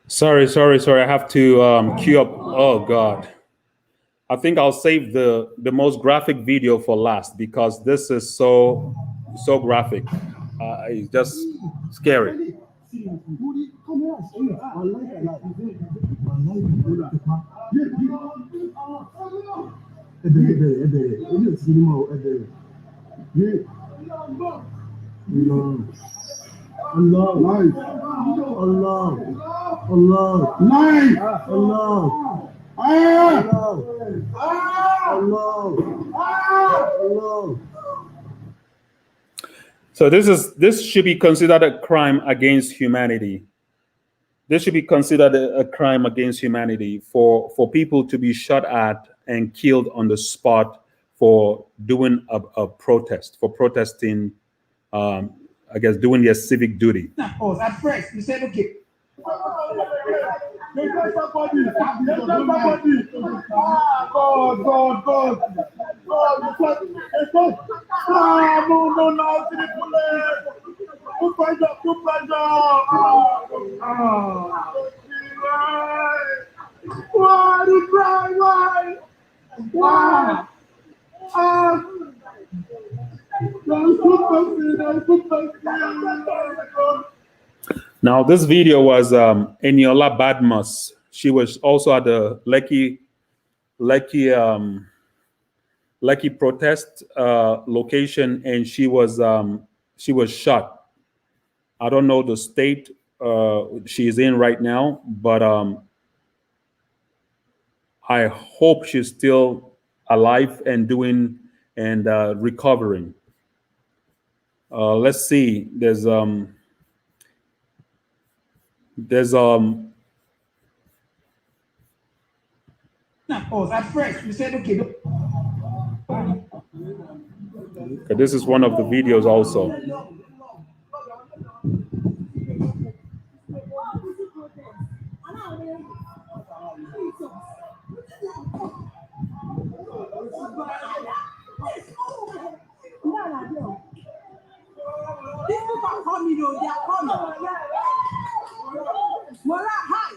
Sorry. I have to queue up. Oh God. I think I'll save the most graphic video for last because this is so graphic. It's just scary. So this should be considered a crime against humanity. This should be considered a crime against humanity for people to be shot at and killed on the spot for doing a protest, for protesting, I guess, doing their civic duty. Us at first, we said, okay, They get somebody. They get somebody. Ah, God, God, God. God, it's not. Ah, no, no, to the police. Put pressure, put pressure. Why? The cry, why? Why? Ah. Now, this video was Eniola Badmus. She was also at the Lekki protest location, and she was shot. I don't know the state she's in right now, but I hope she's still alive and doing and recovering. Let's see. There's us at first, we said, okay, this is one of the videos also. These people are coming, though. They are coming. Mola, hi.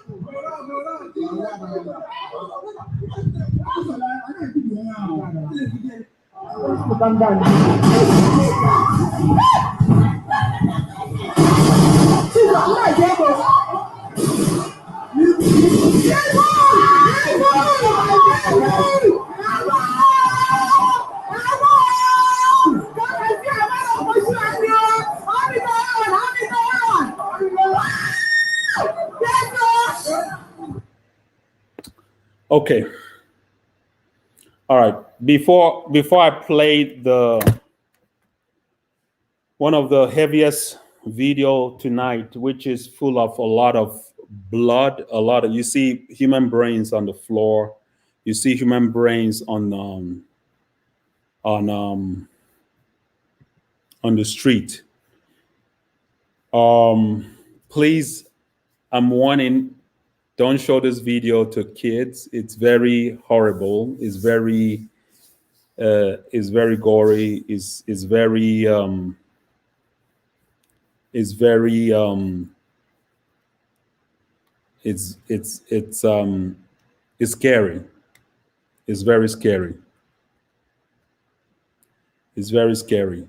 Okay. All right. Before I play one of the heaviest video tonight, which is full of a lot of blood, you see human brains on the floor, you see human brains on the street. Please, I'm warning. Don't show this video to kids. It's very horrible. It's very gory. It's very scary. It's very scary. It's very scary.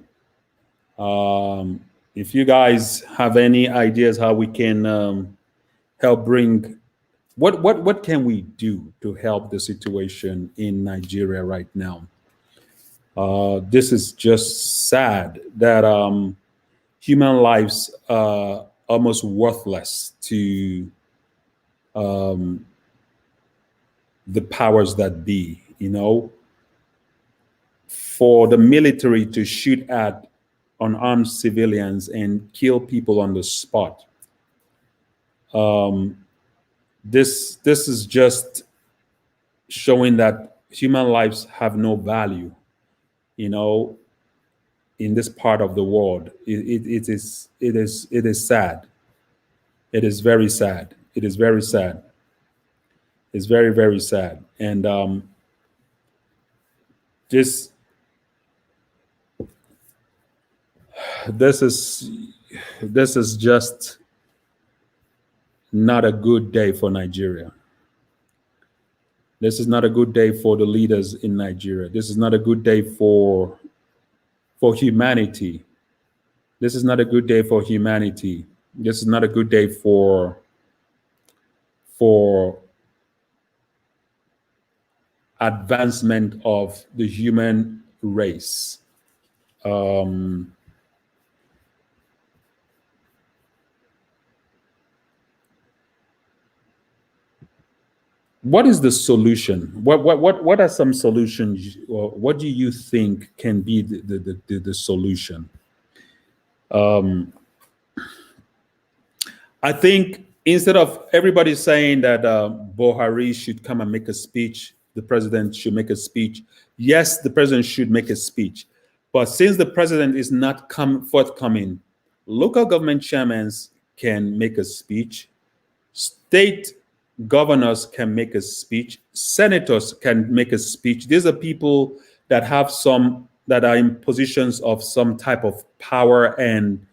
If you guys have any ideas how we can help bring, what can we do to help the situation in Nigeria right now? This is just sad that human lives are almost worthless to the powers that be, you know, for the military to shoot at unarmed civilians and kill people on the spot. This is just showing that human lives have no value, you know, in this part of the world. It is sad. It is very sad. It is very sad. It's very, very sad. And this is just not a good day for Nigeria. This is not a good day for the leaders in Nigeria. This is not a good day for humanity. This is not a good day for humanity. This is not a good day for advancement of the human race. What is the solution? What are some solutions? Or what do you think can be the solution? I think instead of everybody saying that Buhari should come and make a speech, the president should make a speech. Yes, the president should make a speech. But since the president is not forthcoming, local government chairmen can make a speech. State governors can make a speech. Senators can make a speech. These are people that have some that are in positions of some type of power and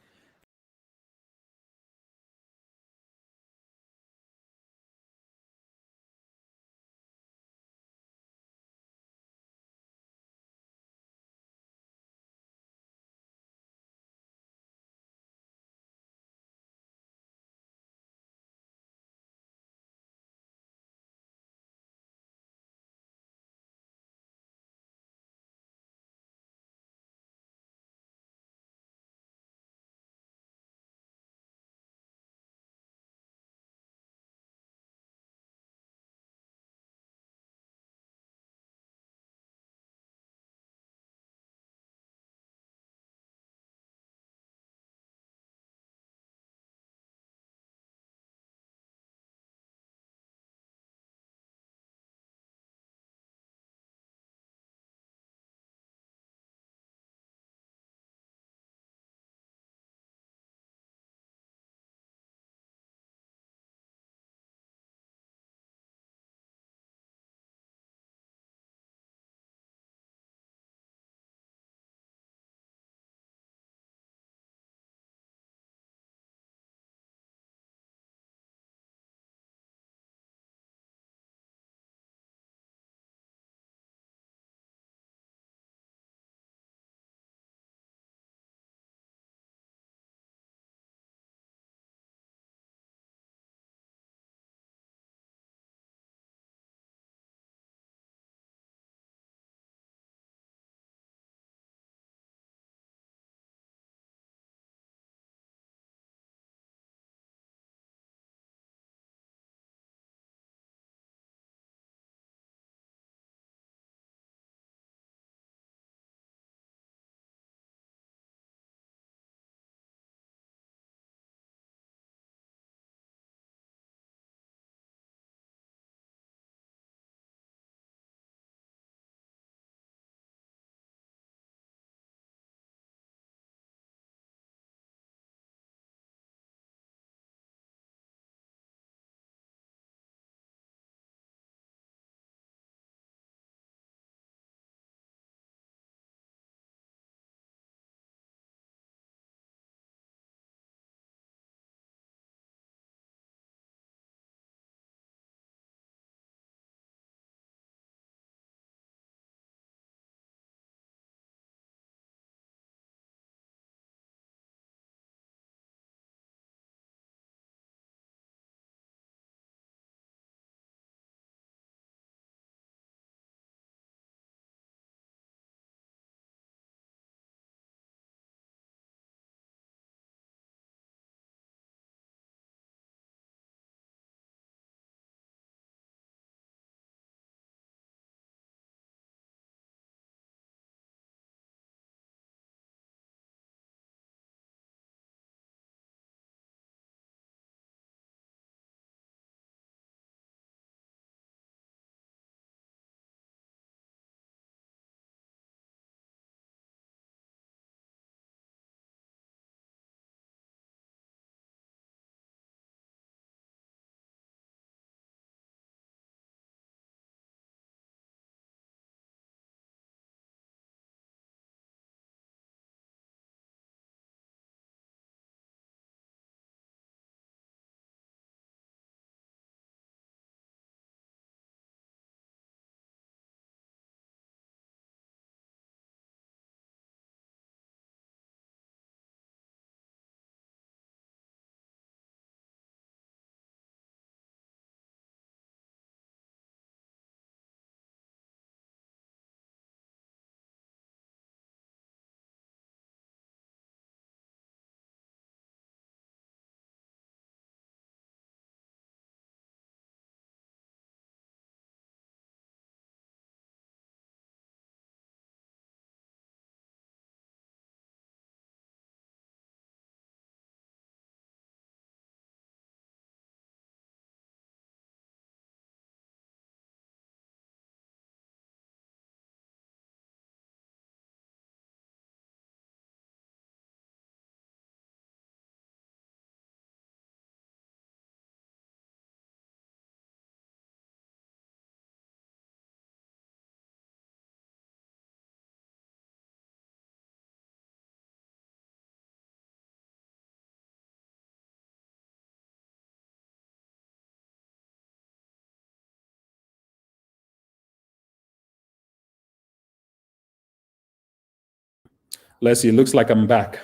Let's see, it looks like I'm back.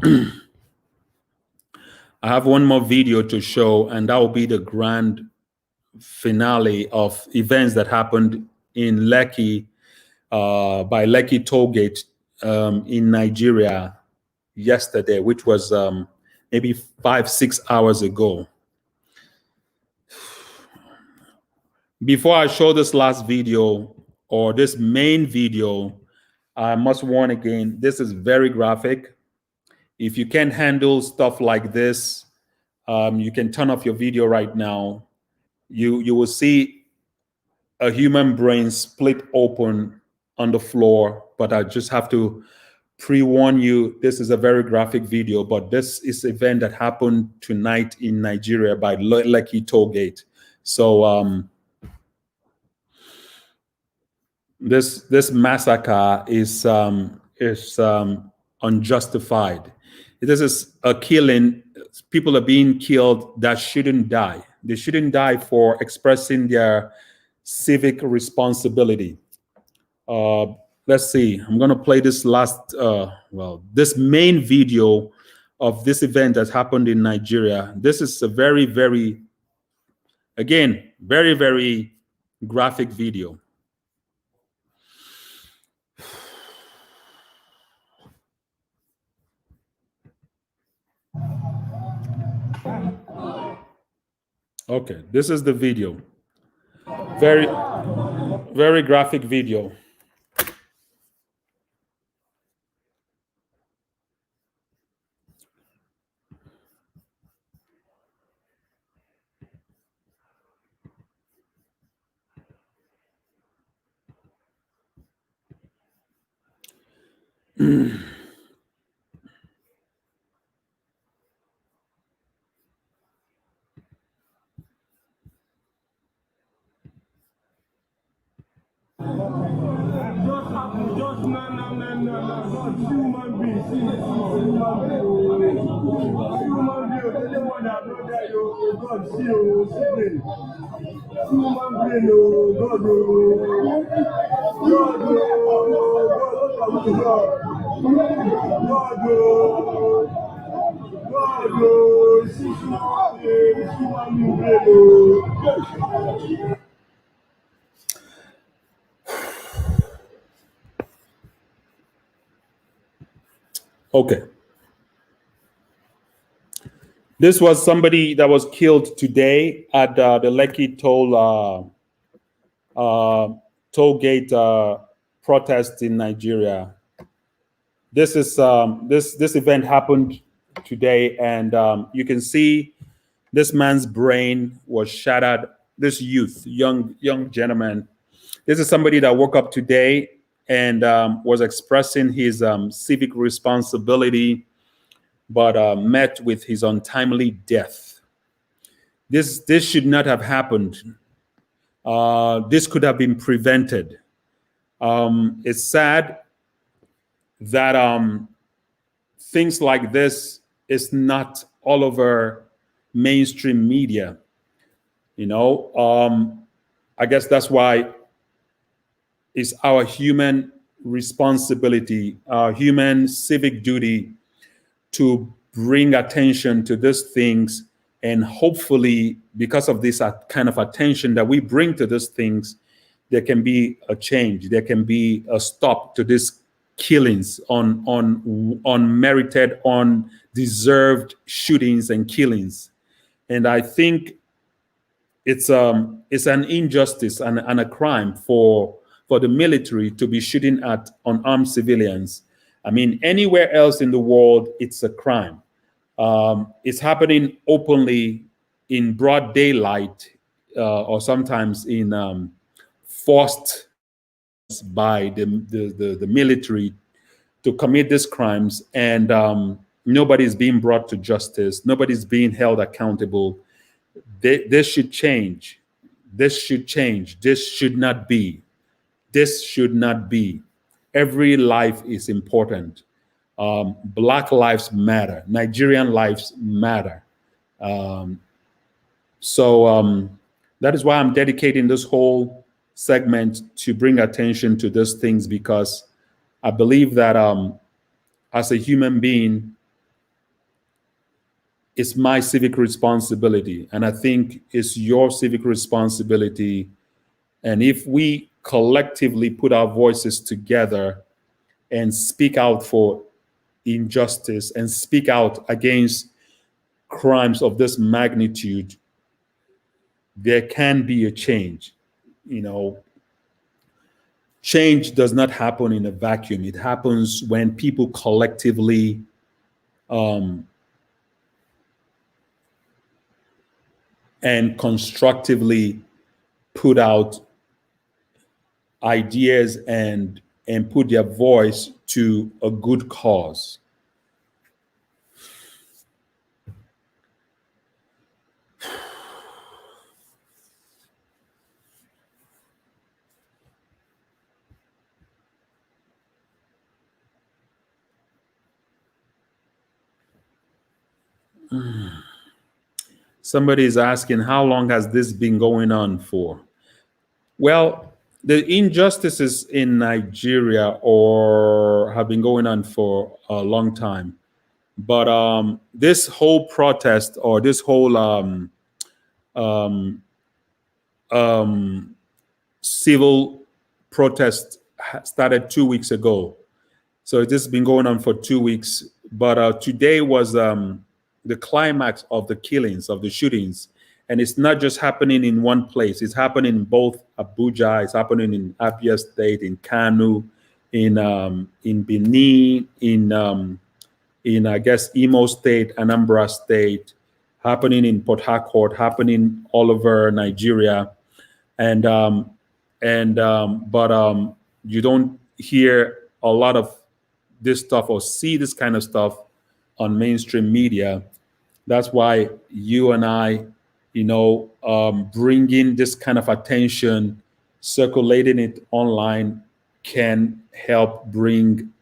I have one more video to show, and that will be the grand finale of events that happened in Lekki, by Lekki Tollgate in Nigeria yesterday, which was maybe 5-6 hours ago. Before I show this last video or this main video, I must warn again, this is very graphic. If you can't handle stuff like this, you can turn off your video right now. You will see a human brain split open on the floor, but I just have to pre-warn you, this is a very graphic video, but this is an event that happened tonight in Nigeria by Lekki Tollgate. So this massacre is unjustified. This is a killing. People are being killed that shouldn't die. They shouldn't die for expressing their civic responsibility. Let's see. I'm going to play this last, this main video of this event that happened in Nigeria. This is a very, very, again, very, very graphic video. Okay, this is the video. Very, very graphic video. Okay. This was somebody that was killed today at the Lekki tollgate protest in Nigeria. This is this event happened today, and you can see this man's brain was shattered. This young gentleman. This is somebody that woke up today and was expressing his civic responsibility, but met with his untimely death. This should not have happened. This could have been prevented. It's sad that things like this is not all over mainstream media. You know, I guess that's why it's our human responsibility, our human civic duty to bring attention to these things, and hopefully because of this kind of attention that we bring to these things, there can be a change, there can be a stop to these killings, unmerited, undeserved shootings and killings. And I think it's an injustice and a crime for the military to be shooting at unarmed civilians. I mean, anywhere else in the world, it's a crime. It's happening openly in broad daylight, or sometimes in forced by the military to commit these crimes, and nobody's being brought to justice. Nobody's being held accountable. This should change. This should change. This should not be. This should not be. Every life is important. Black lives matter. Nigerian lives matter. So that is why I'm dedicating this whole segment to bring attention to these things, because I believe that as a human being, it's my civic responsibility. And I think it's your civic responsibility. And if we collectively put our voices together and speak out for injustice and speak out against crimes of this magnitude, there can be a change. You know, change does not happen in a vacuum. It happens when people collectively and constructively put out ideas and put their voice to a good cause. Somebody is asking, how long has this been going on for? Well, the injustices in Nigeria or have been going on for a long time. But this whole protest or this whole civil protest started 2 weeks ago. So this has been going on for 2 weeks. But today was the climax of the killings, of the shootings. And it's not just happening in one place. It's happening in both Abuja, it's happening in Abia State, in Kanu, in Benin, in I guess Imo State, Anambra State, happening in Port Harcourt, happening all over Nigeria. But you don't hear a lot of this stuff or see this kind of stuff on mainstream media. That's why you and I, bringing this kind of attention, circulating it online can help bring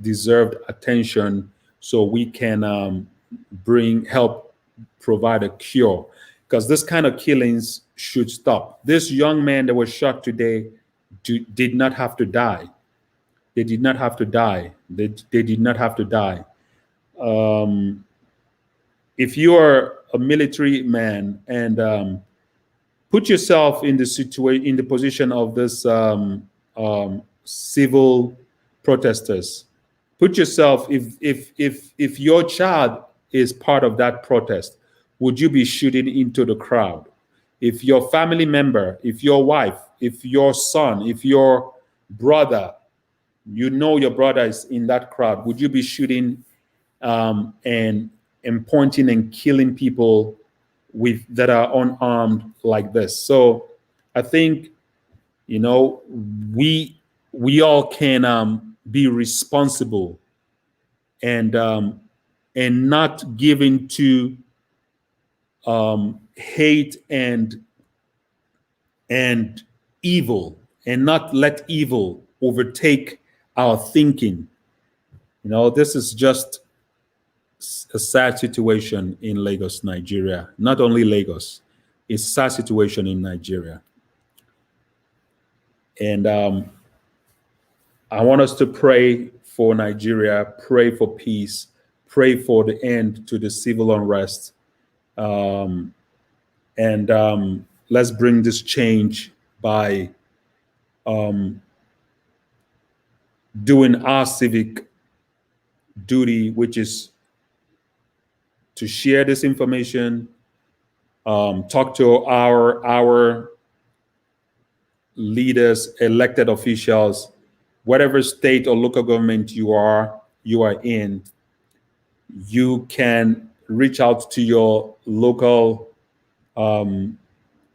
deserved attention so we can help provide a cure. Because this kind of killings should stop. This young man that was shot today did not have to die. They did not have to die. They did not have to die. If you are a military man and put yourself in the position of this civil protesters. Put yourself, if your child is part of that protest, would you be shooting into the crowd? If your family member, if your wife, if your son, if your brother, your brother is in that crowd, would you be shooting and pointing and killing people that are unarmed like this? So I think, we all can be responsible and not give into hate and evil, and not let evil overtake our thinking. This is just a sad situation in Lagos, Nigeria. Not only Lagos, it's a sad situation in Nigeria. And I want us to pray for Nigeria, pray for peace, pray for the end to the civil unrest. Let's bring this change by doing our civic duty, which is to share this information, talk to our leaders, elected officials, whatever state or local government you are in. You can reach out to your local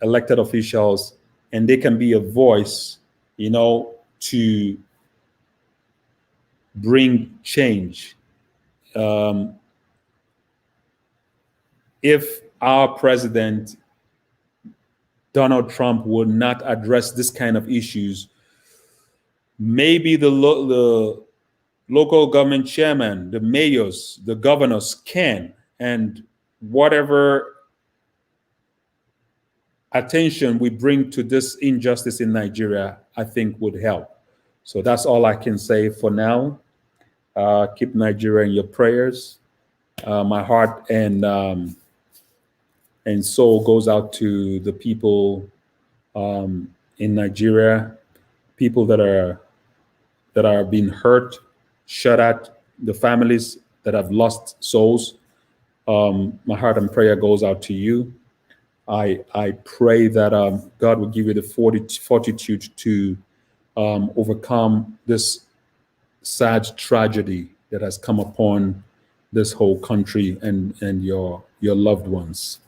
elected officials, and they can be a voice, to bring change. If our president, Donald Trump, would not address this kind of issues, maybe the local government chairman, the mayors, the governors can, and whatever attention we bring to this injustice in Nigeria, I think would help. So that's all I can say for now. Keep Nigeria in your prayers. My heart and soul goes out to the people in Nigeria, people that are being hurt, shut at, the families that have lost souls. My heart and prayer goes out to you. I pray that God will give you the fortitude to overcome this sad tragedy that has come upon this whole country and your loved ones.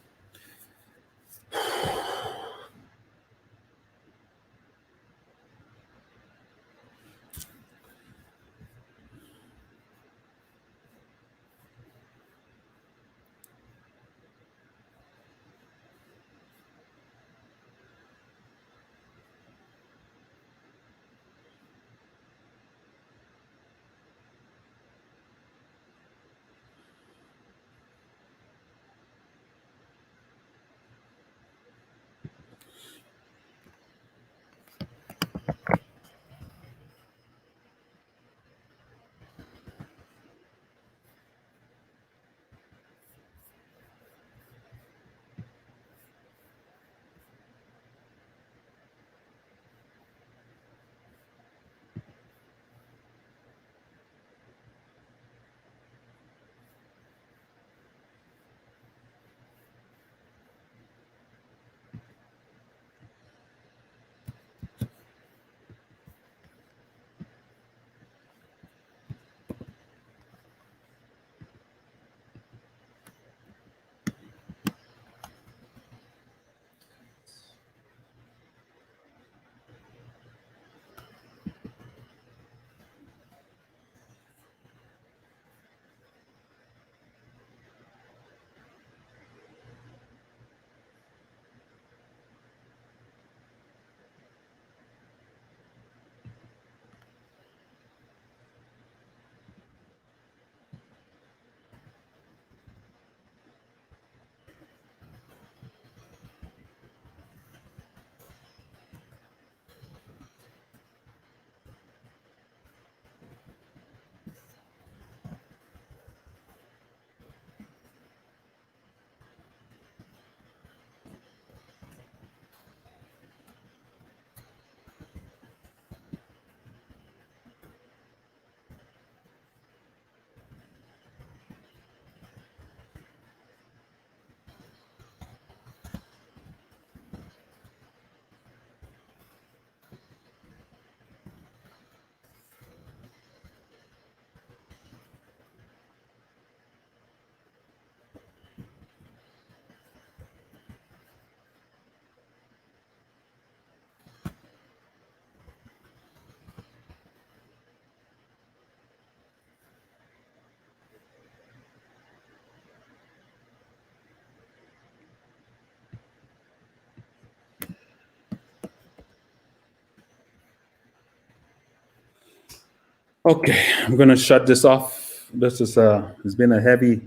Okay, I'm gonna shut this off. This is it's been a heavy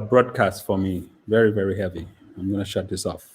broadcast for me. Very, very heavy. I'm gonna shut this off.